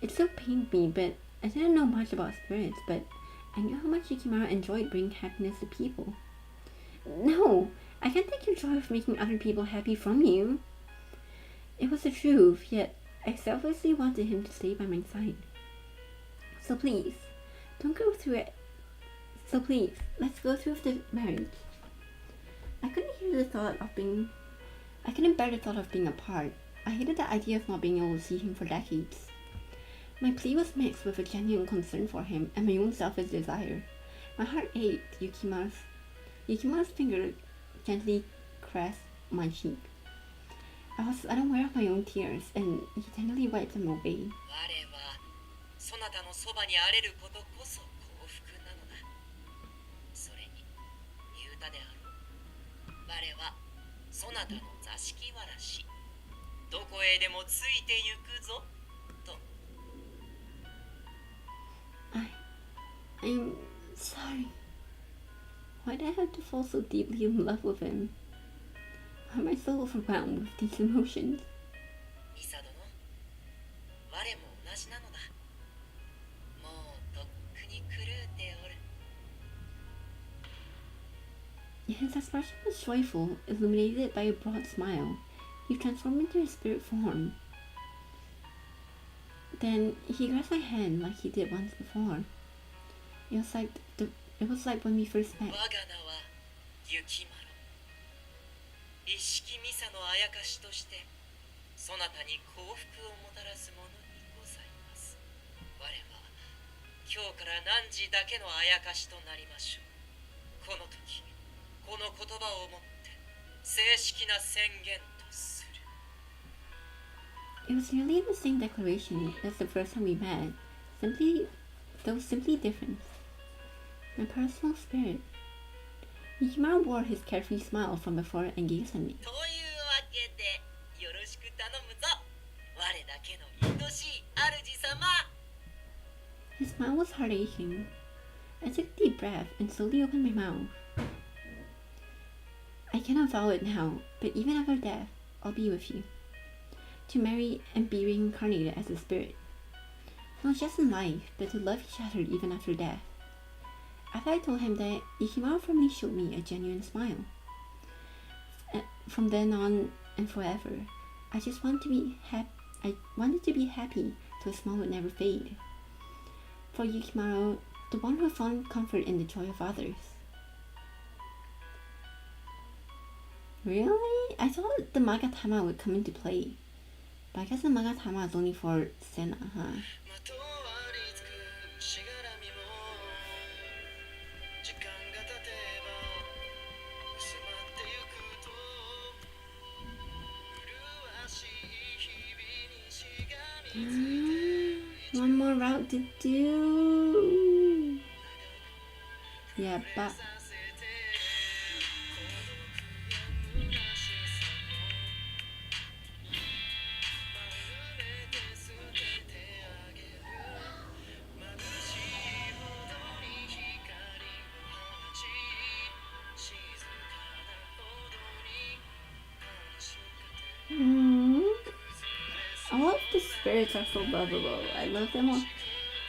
It still pained me, but I didn't know much about spirits, but I knew how much Yukimaro enjoyed bringing happiness to people. No, I can't take your joy of making other people happy from you. It was the truth, yet I selflessly wanted him to stay by my side. So please, don't go through it. So please, let's go through with the marriage. I couldn't bear the thought of being apart. I hated the idea of not being able to see him for decades. My plea was mixed with a genuine concern for him and my own selfish desire. My heart ached. Yukimaro's finger gently caressed my cheek. I was unaware of my own tears, and he tenderly wiped them away. 我はそなたのそばにあれることこそ幸福なのだ。それに言うたであろう。我はそなたの座敷わらし。どこへでもついてゆくぞと。 I'm sorry. Why did I have to fall so deeply in love with him? Why am I so overwhelmed with these emotions? ミサ殿、我も同じなのだ。もうとっくに狂うておる。 His expression was joyful, illuminated by a broad smile. He transformed into his spirit form. Then he grasped my hand like he did once before. It was like when we first met. 我が名は雪丸。一色ミサのあやかしとしてそなたに幸福をもたらすものにございます。我は今日から汝だけのあやかしとなりましょう。この時この言葉をもって正式な宣言とする。 It was nearly the same declaration as the first time we met, simply different. My personal spirit. Yukimaro wore his carefree smile from before and gazed at me. というわけでよろしく頼むぞ我だけの愛しい主様 His smile was heart-aching. I took a deep breath and slowly opened my mouth. I cannot vow it now, but even after death, I'll be with you. To marry and be reincarnated as a spirit. Not just in life, but to love each other even after death. After I told him that, Yukimaro firmly showed me a genuine smile. From then on and forever, I just wanted to be I wanted to be happy so a smile would never fade. For Yukimaro, the one who found comfort in the joy of others. Really? I thought the Magatama would come into play. But I guess the Magatama is only for Senna, huh? まとわりつくしがらみも時間が経てば薄まってゆくと麗しい日々にしがみついて One more route to do. Yeah, but all of the spirits are so lovable. I love them all.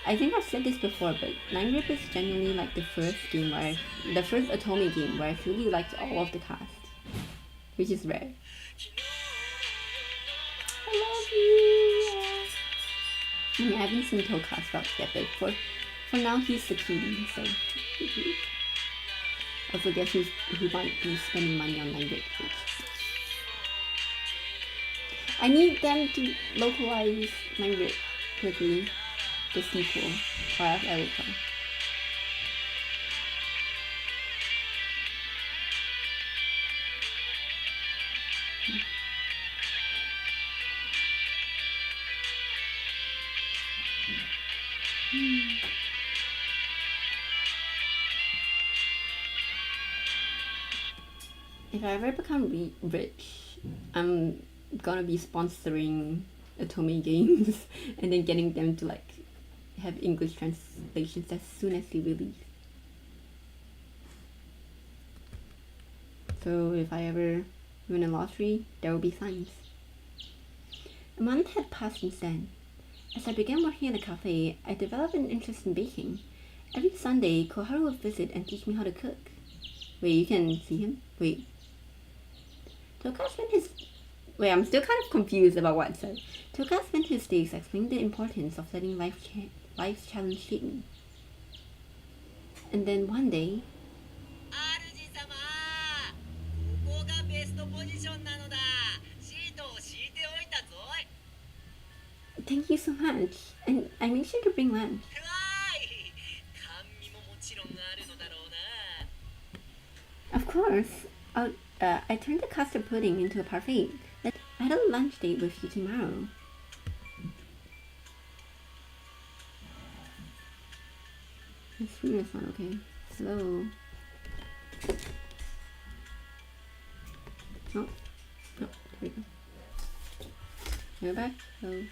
I think I've said this before, but R.I.P is genuinely like the first Otome game where I truly liked all of the cast, which is rare. I love you. I mean, I haven't seen Toka's route yet, but for now he's the cutie, so. Also, guess who might be spending money on R.I.P. I need them to localize R.I.P. quickly. The sequel, or else I will cry. If I ever become rich, I'm gonna be sponsoring Otome games and then getting them to like have English translations as soon as they release. So if I ever win a lottery, there will be signs. A month had passed since then. As I began working at a cafe, I developed an interest in baking. Every Sunday, Koharu would visit and teach me how to cook. Wait, you can see him? Wait. Toka spent his... Wait, I'm still kind of confused about what it said. Toka spent his days explaining the importance of letting life's challenge shape me. And then one day... 主様ここがベストポジションなのだシートを敷いておいたぞい Thank you so much. And I made sure to bring lunch. わーい甘味ももちろんあるのだろうな Of course. I turned the custard pudding into a parfait. I had a lunch date with Yukimaro. My screen is not okay. Slow. Oh. No, there we go. Go back. Slow.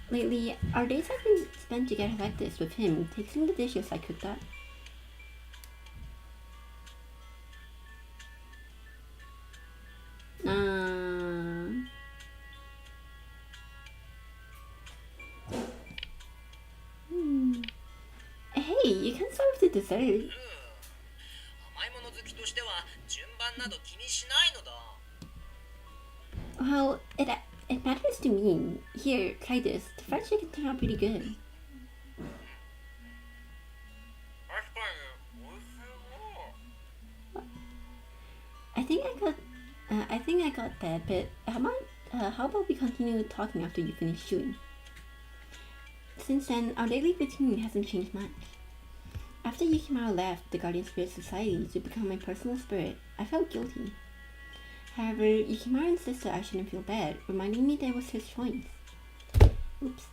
Lately, our days have been spent together like this with him, tasting the dishes I cooked up. Hey, you can start with the dessert. 甘いもの好きとしては順番など気にしないのだ Well, it matters to me. Here, try this. The fried chicken turned out pretty good. 確かに美味しいな I think I got that, but how about we continue talking after you finish chewing? Since then, our daily routine hasn't changed much. After Yukimaro left the Guardian Spirit Society to become my personal spirit, I felt guilty. However, Yukimaro insisted I shouldn't feel bad, reminding me that it was his choice. Oops.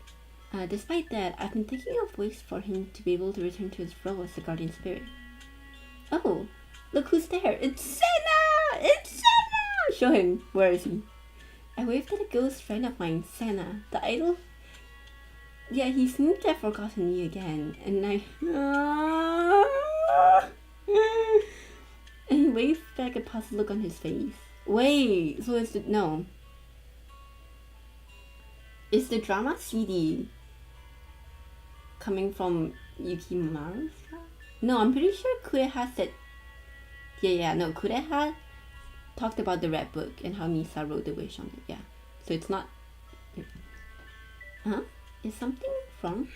Despite that, I've been thinking of ways for him to be able to return to his role as a guardian spirit. Oh, look who's there! It's Senna! It's Senna! Show him. Where is he? I waved at a ghost friend of mine, Senna, the idol. Yeah, he seemed to have forgotten me again, and and he waved back a puzzled look on his face. Wait, so it's no. Is the drama CD coming from Yukimaro's? No, I'm pretty sure Kureha said. No, Kureha talked about the red book and how Misa wrote the wish on it. Yeah, so it's not. Huh? Is something wrong?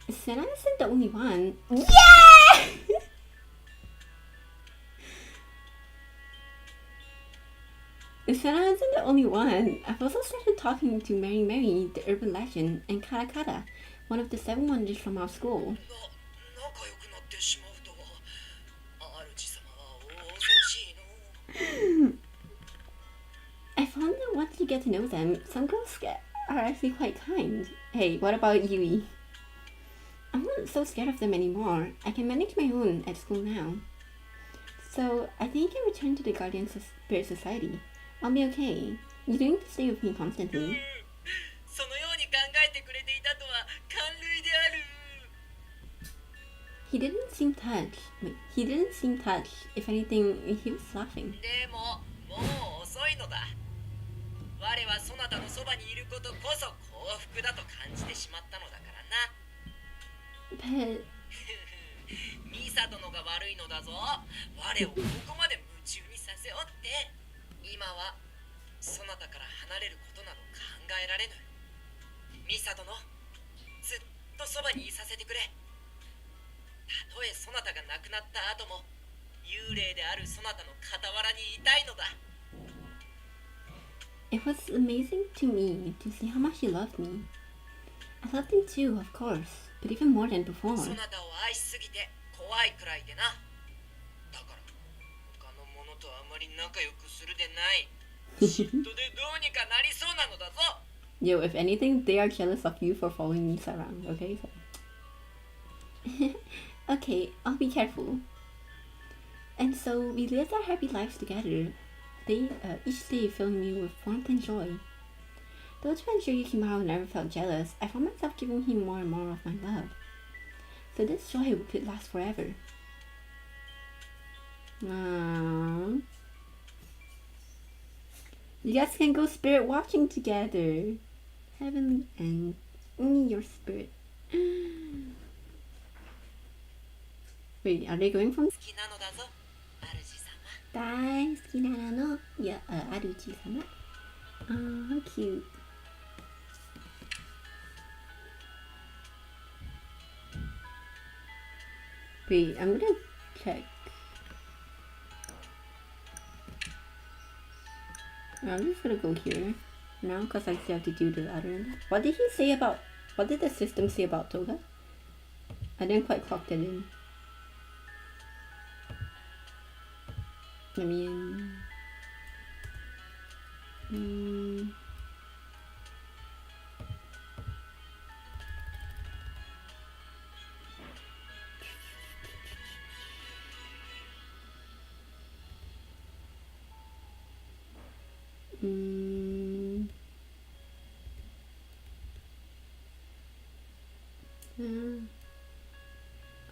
Senna isn't the only one. Yeah! Senna isn't the only one. I've also started talking to Mary Mary, the urban legend, and Kara Kara, one of the 7 wonders from our school. I found that once you get to know them, some girls are actually quite kind. Hey, what about Yui? I'm not so scared of them anymore. I can manage my own at school now. So, I think I can return to the Guardian Spirit Society. I'll be okay. You don't need to stay with me constantly. He didn't seem touched. Wait, he didn't seem touched. If anything, he was laughing. But... ミサ殿が悪いのだぞ。我をここまで夢中にさせおって。今はそなたから離れることなど考えられぬ。ミサ殿、ずっとそばにいさせてくれ。たとえそなたが亡くなった後も幽霊であるそなたの傍らにいたいのだ。It was amazing to me to see how much he loved me. I loved him too, of course, but even more than before. そなたを愛しすぎて怖いくらいでな。だから他の者とあまり仲良くするでない。嫉妬でどうにかなりそうなのだぞ。Yo, if anything, they are jealous of you for following Misa around, okay? So... okay, I'll be careful. And so we lived our happy lives together. Each day filling me with warmth and joy. Though to ensure Yukimaro never felt jealous, I found myself giving him more and more of my love. So this joy could last forever. Aww. You guys can go spirit watching together. Heavenly and only your spirit. Wait, are they going from? 大好きなの。Yeah, 主様. How cute. Wait, I'm gonna check. I'm just gonna go here now because I still have to do the other end. What did he say about? What did the system say about Toga? I didn't quite clock that in. Let me in.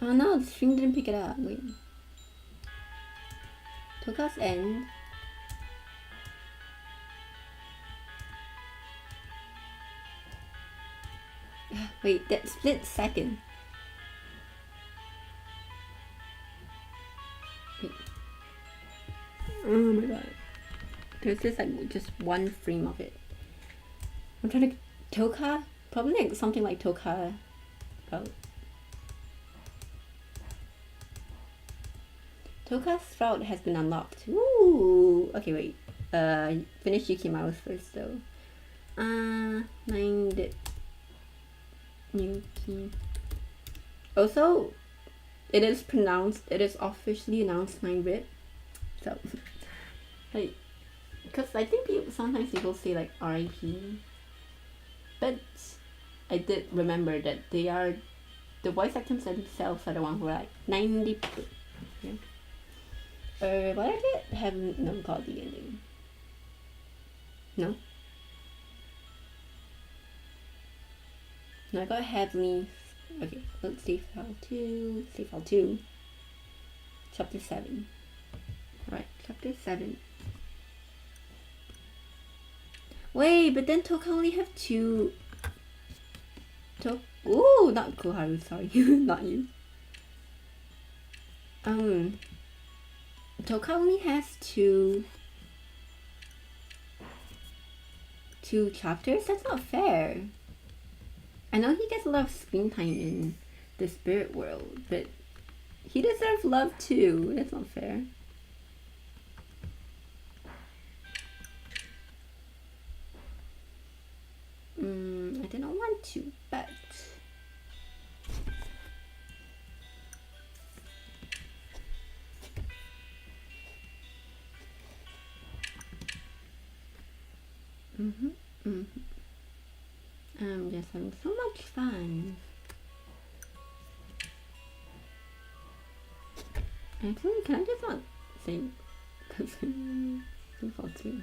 Oh no, the string didn't pick it up. Wait. Toga's end. Wait, that split second. Wait. Oh my god. There's just like just one frame of it. I'm trying to Toka? Probably like something like Toka. Oh. Toka's route has been unlocked. Ooh. Okay, wait. Finish Yukimaro's first though. 9 dip. Yuki. Also, it is officially announced 9 bit. So, like, Because I think sometimes people say like R.I.P. But I did remember that they are the voice actors themselves are the ones who are like 90. Yeah. But I did have no got the ending. No. No, I got heavily. Okay, let's see file 2. Save file 2. Chapter 7. Alright, chapter 7. Wait, but then Toka only have 2. Ooh, not Koharu, sorry. Not you. Toka only has 2 chapters? That's not fair. I know he gets a lot of screen time in the spirit world, but he deserves love too. That's not fair. I did not want to, but I'm just having so much fun. Actually, can I just not say default 2?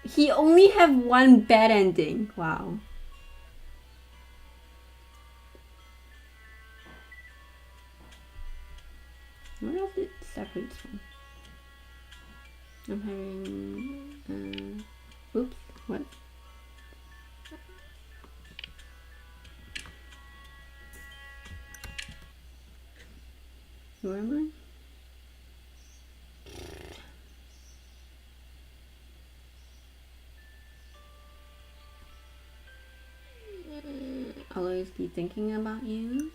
He only have 1 bad ending. Wow. What else it separates from? I'm having oops, what? Where am I? I'll always be thinking about you.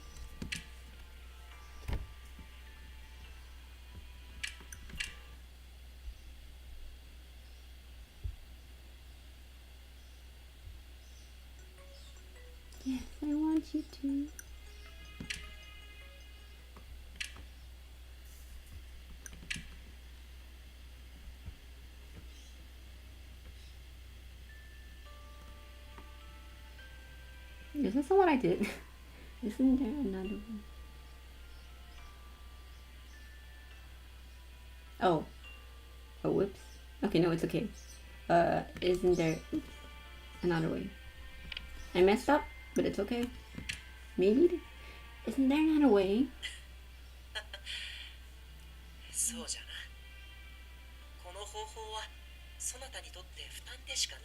Yes, I want you to. This is not what I did. Isn't there another one? Oh. Oh, whoops. Okay, no, it's okay. Isn't there another way? I messed up, but it's okay. Maybe. Isn't there another way? そうじゃな。この方法はそなたにとって負担でしかない。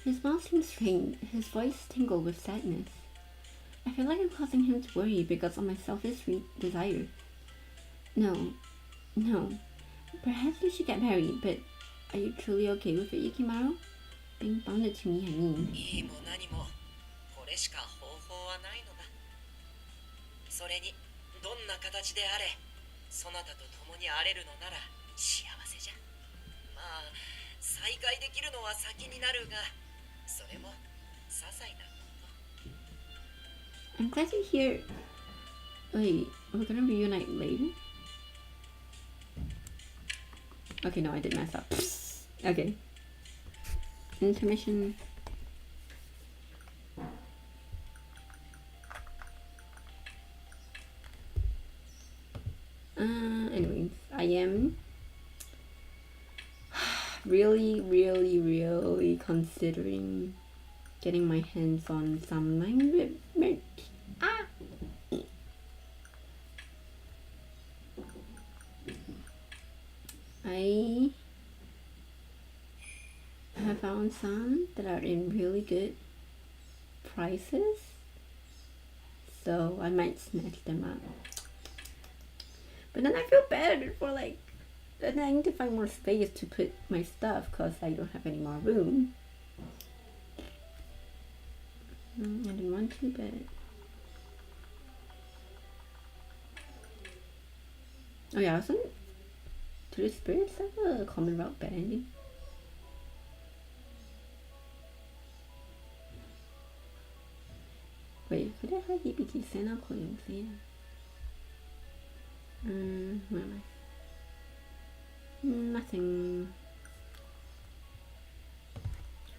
His mouth seems strained. His voice tingled with sadness. I feel like I'm causing him to worry because of my selfish desire. No. Perhaps we should get married, but are you truly okay with it, Yukimaro? Being bonded to me, I mean. いいも何もこれしか方法はないのだ。それにどんな形であれ、そなたと共に荒れるのなら幸せじゃ。まあ再会できるのは先になるが、それも些細なこと。 I'm glad to hear. Wait, we're gonna reunite later? Okay, no, I did mess up. Okay. Intermission. Anyways, I am really considering getting my hands on some merch. I have found some that are in really good prices, so I might snatch them up. But then I feel bad for like, then I need to find more space to put my stuff because I don't have any more room. I didn't want to, but oh yeah, wasn't Do the spirits have a common route bad ending? Wait, could I have EBT Sena coins? Yeah. Where am I? Nothing.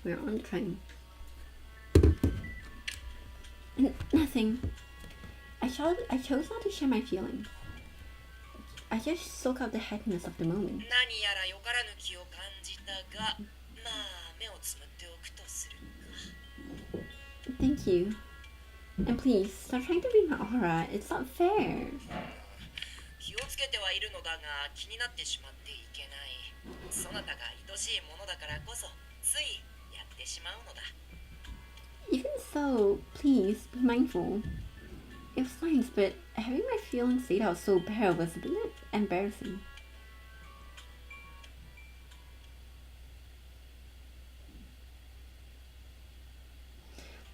We're on the train. Nothing. I chose not to share my feelings. I just soak up the happiness of the moment. 何やらよからぬ気を感じたが、まあ目をつむっておくとするか。 Thank you. And please, stop trying to read my aura. It's not fair. 気をつけてはいるのだが気になってしまっていけない。そなたが愛しいものだからこそついやってしまうのだ。 Even so, please be mindful. It was nice, but having my feelings laid out so bare was a bit embarrassing.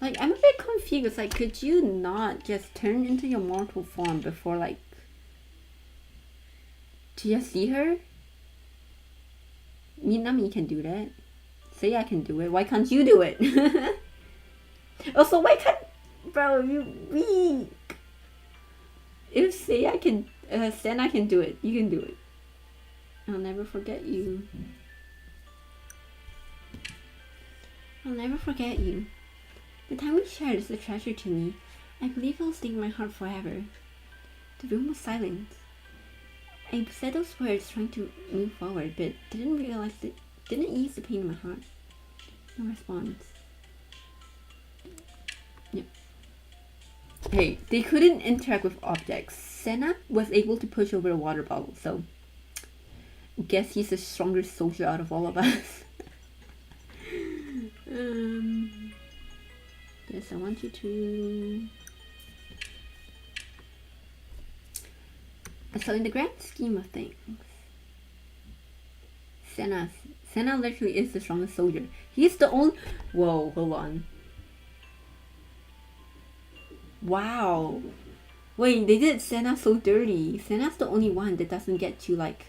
Like, I'm a bit confused. Like, could you not just turn into your mortal form before, like, to just see her? Minami can do that. Say I can do it. Why can't you do it? Also, why can't... Bro, you weak. If say I can... Senna can do it, you can do it. I'll never forget you. I'll never forget you. The time we shared is a treasure to me. I believe it will stay in my heart forever. The room was silent. I said those words trying to move forward, but didn't ease the pain in my heart. No response. Yep. Hey, they couldn't interact with objects. Senna was able to push over a water bottle, so guess he's the strongest soldier out of all of us. Yes, I want you to... So in the grand scheme of things, Senna literally is the strongest soldier. He's the only... Whoa, hold on. Wow. Wait, they did Senna so dirty. Senna's the only one that doesn't get to, like,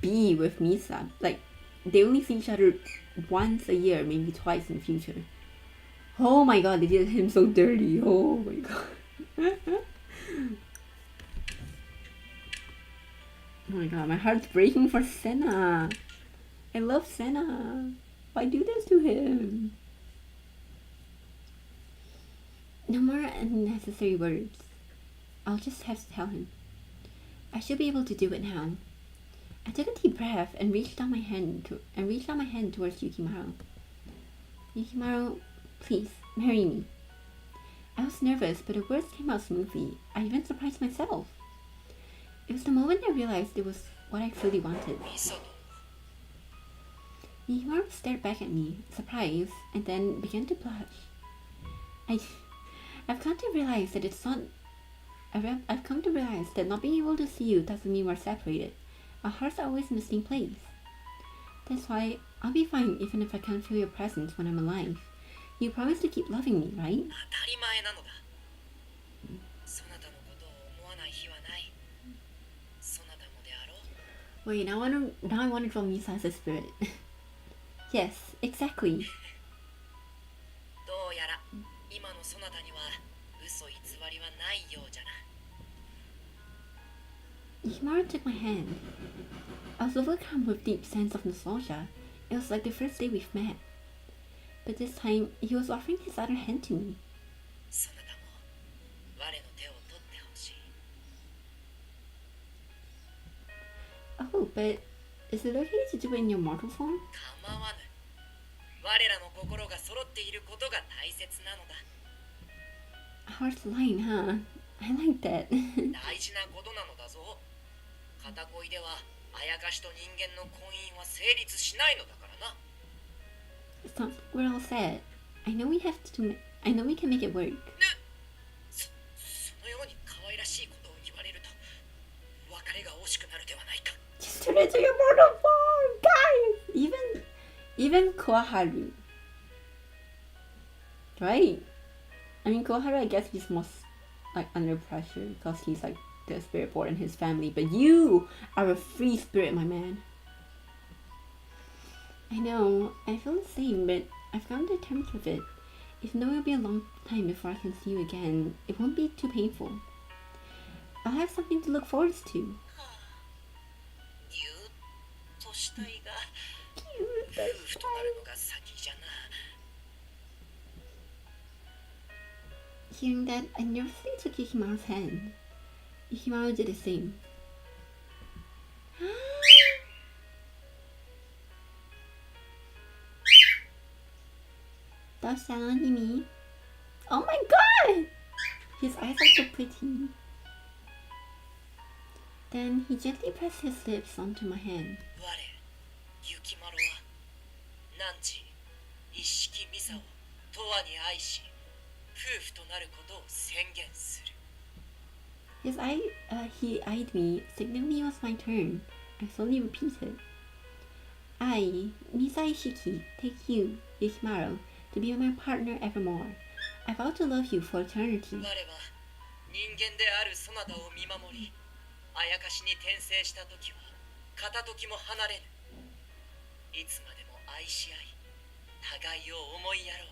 be with Misa. Like, they only see each other once a year, maybe twice in the future. Oh my god, they did him so dirty. Oh my god. Oh my god, my heart's breaking for Senna. I love Senna. Why do this to him? No more unnecessary words. I'll just have to tell him. I should be able to do it now. I took a deep breath and reached out my hand towards Yukimaro. Yukimaro, please marry me. I was nervous, but the words came out smoothly. I even surprised myself. It was the moment I realized it was what I truly wanted. Yukimaro stared back at me, surprised, and then began to blush. I've come to realize that not being able to see you doesn't mean we're separated. Our hearts are always in the same place. That's why I'll be fine even if I can't feel your presence when I'm alive. You promise to keep loving me, right? Wait, now I want to draw Misa as a spirit. Yes, exactly. Yukimaro took my hand. I was overcome with deep sense of nostalgia. It was like the first day we've met. But this time, he was offering his other hand to me. Oh, but is it okay to do it in your mortal form? Heart's line, huh? I like that. Sounds like we're all set. I know we can make it work. Just turn into your mortal form, guys! Even Koharu. Right? I mean, Koharu, I guess he's most like under pressure because he's like the spirit board in his family, but you are a free spirit, my man. I know, I feel the same, but I've come to terms with it. Even though it'll be a long time before I can see you again, it won't be too painful. I'll have something to look forward to. したいが Cute. 夫婦となるのが先じゃな。 Hearing that, I nervously took Yukimaro's hand. Yukimaro did the same. Does Salonimi? Oh my god! His eyes are so pretty. Then he gently pressed his lips onto my hand. 我、雪丸は、汝、一色ミサを永遠に愛し、夫婦となることを宣言する。 He eyed me, signaling it was my turn. I slowly repeated. I, Misa Ishiki, take you, Yukimaro, to be my partner evermore. I vow to love you for eternity. 我は、人間であるそなたを見守り、あやかしに転生した時は、片時も離れぬ。いつまでも愛し合い、互いを思いやろ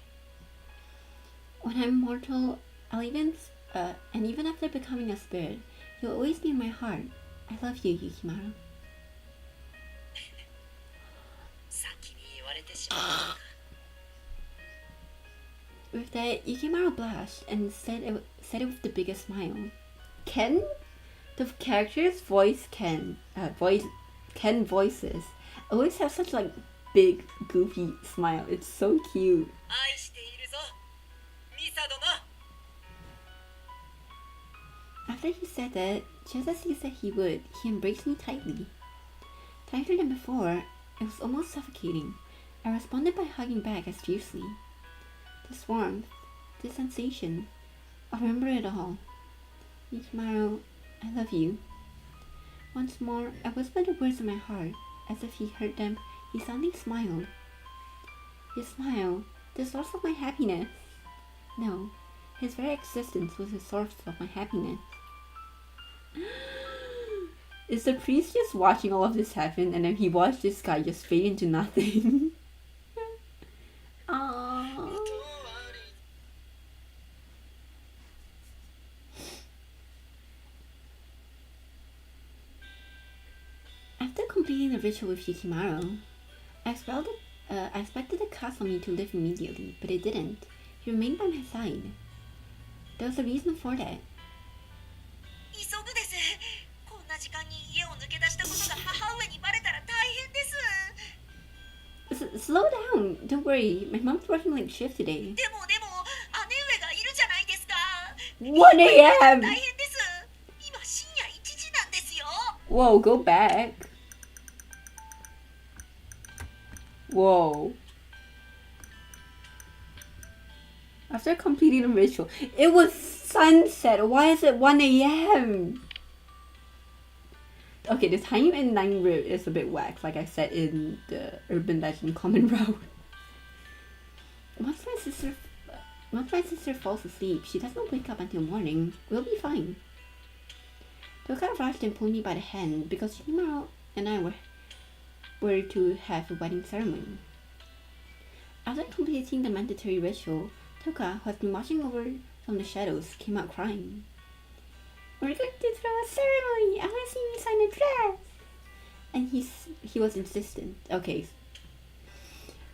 う。 When I'm mortal, and even after becoming a spirit, you'll always be in my heart. I love you, Yukimaro. 先に言われてしまったか。 With that, Yukimaro blushed and said it with the biggest smile. Ken? The character's voice Ken voices always have such like big goofy smile. It's so cute. 愛しているぞ、ミサ殿。 After he said that, just as he said he would, he embraced me tightly. Tighter than before, it was almost suffocating. I responded by hugging back as fiercely. This warmth, this sensation, I remember it all. Yukimaro, I love you. Once more, I whispered the words in my heart. As if he heard them, he suddenly smiled. His smile, the source of my happiness. No, his very existence was the source of my happiness. Is the priest just watching all of this happen and then he watched this guy just fade into nothing? Aww. After completing the ritual with Yukimaro, I expected the cast on me to live immediately, but it didn't. He remained by my side. There was a reason for that. 急ぐです。こんな時間に家を抜け出したことが母上にバレたら大変です。 Slow down. Don't worry. My mom's working like shift today. でも姉上がいるじゃないですか。 1 a.m. 大変です。今深夜1時なんですよ。 Whoa, go back. Whoa. After completing the ritual, it was sunset. Why is it 1 a.m.? Okay, the time in 9 Route is a bit whack, like I said in the Urban Legend Common Route. Once my sister falls asleep, she doesn't wake up until morning. We'll be fine. Toka rushed and pulled me by the hand because Yukimaro and I were to have a wedding ceremony. After completing the mandatory ritual, Toka, who has been watching over from the shadows, came out crying. We're going to throw a ceremony! I want to see me sign a dress! And he was insistent. Okay.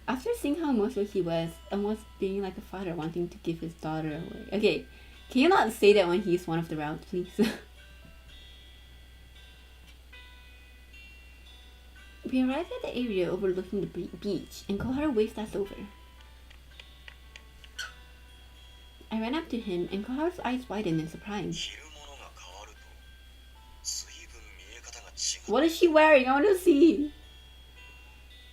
After seeing how emotional he was, almost being like a father wanting to give his daughter away. Okay, can you not say that when he's one of the routes, please? We arrived at the area overlooking the beach, and Kohara waved us over. I ran up to him, and Kohara's eyes widened in surprise. What is she wearing? I want to see.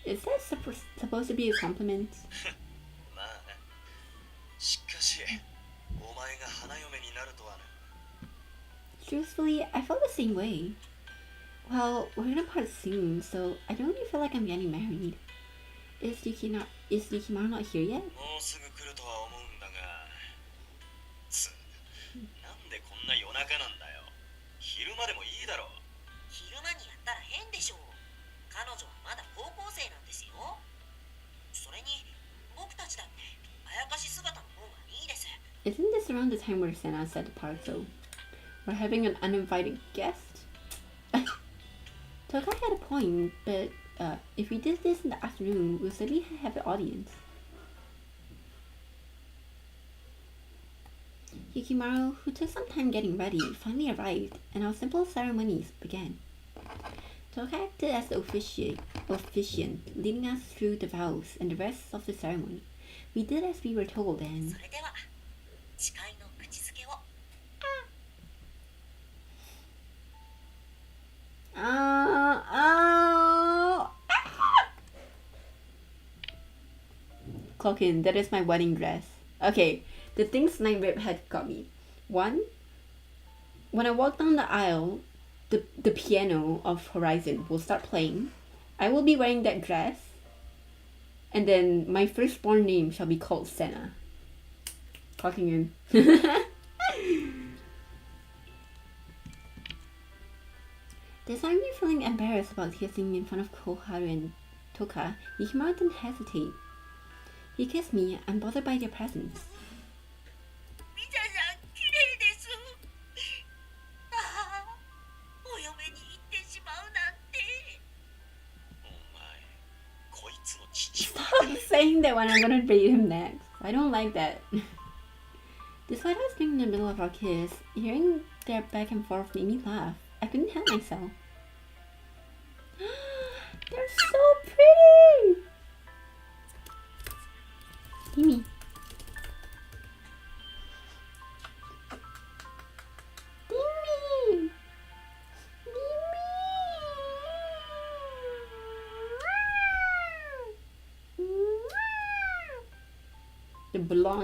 Is that supposed to be a compliment? Truthfully, I felt the same way. Well, we're gonna part soon, so I don't really feel like I'm getting married. Is Yukimaro not here yet? Isn't this around the time where Senna said the part so? We're having an uninvited guest? Tokai had a point, but if we did this in the afternoon, we'll certainly have an audience. Yukimaro, who took some time getting ready, finally arrived, and our simple ceremonies began. Toka acted as the officiant, leading us through the vows and the rest of the ceremony. We did as we were told, and それでは誓いの口づけを Clock in, that is my wedding dress. Okay, the things R.I.P had got me. One, when I walk down the aisle, the piano of Horizon will start playing. I will be wearing that dress, and then my firstborn name shall be called Senna. Clocking in. Despite me feeling embarrassed about kissing in front of Koharu and Toka, Yukimaro didn't hesitate. He kissed me, unbothered by their presence. みちゃさん綺麗ですああお嫁に行ってしまうなんて Stop saying that when I'm gonna date him next. I don't like that. Despite us being in the middle of our kiss, hearing their back and forth made me laugh. I couldn't help myself. They're so pretty! Mimi. Mimi! Mimi! The blonde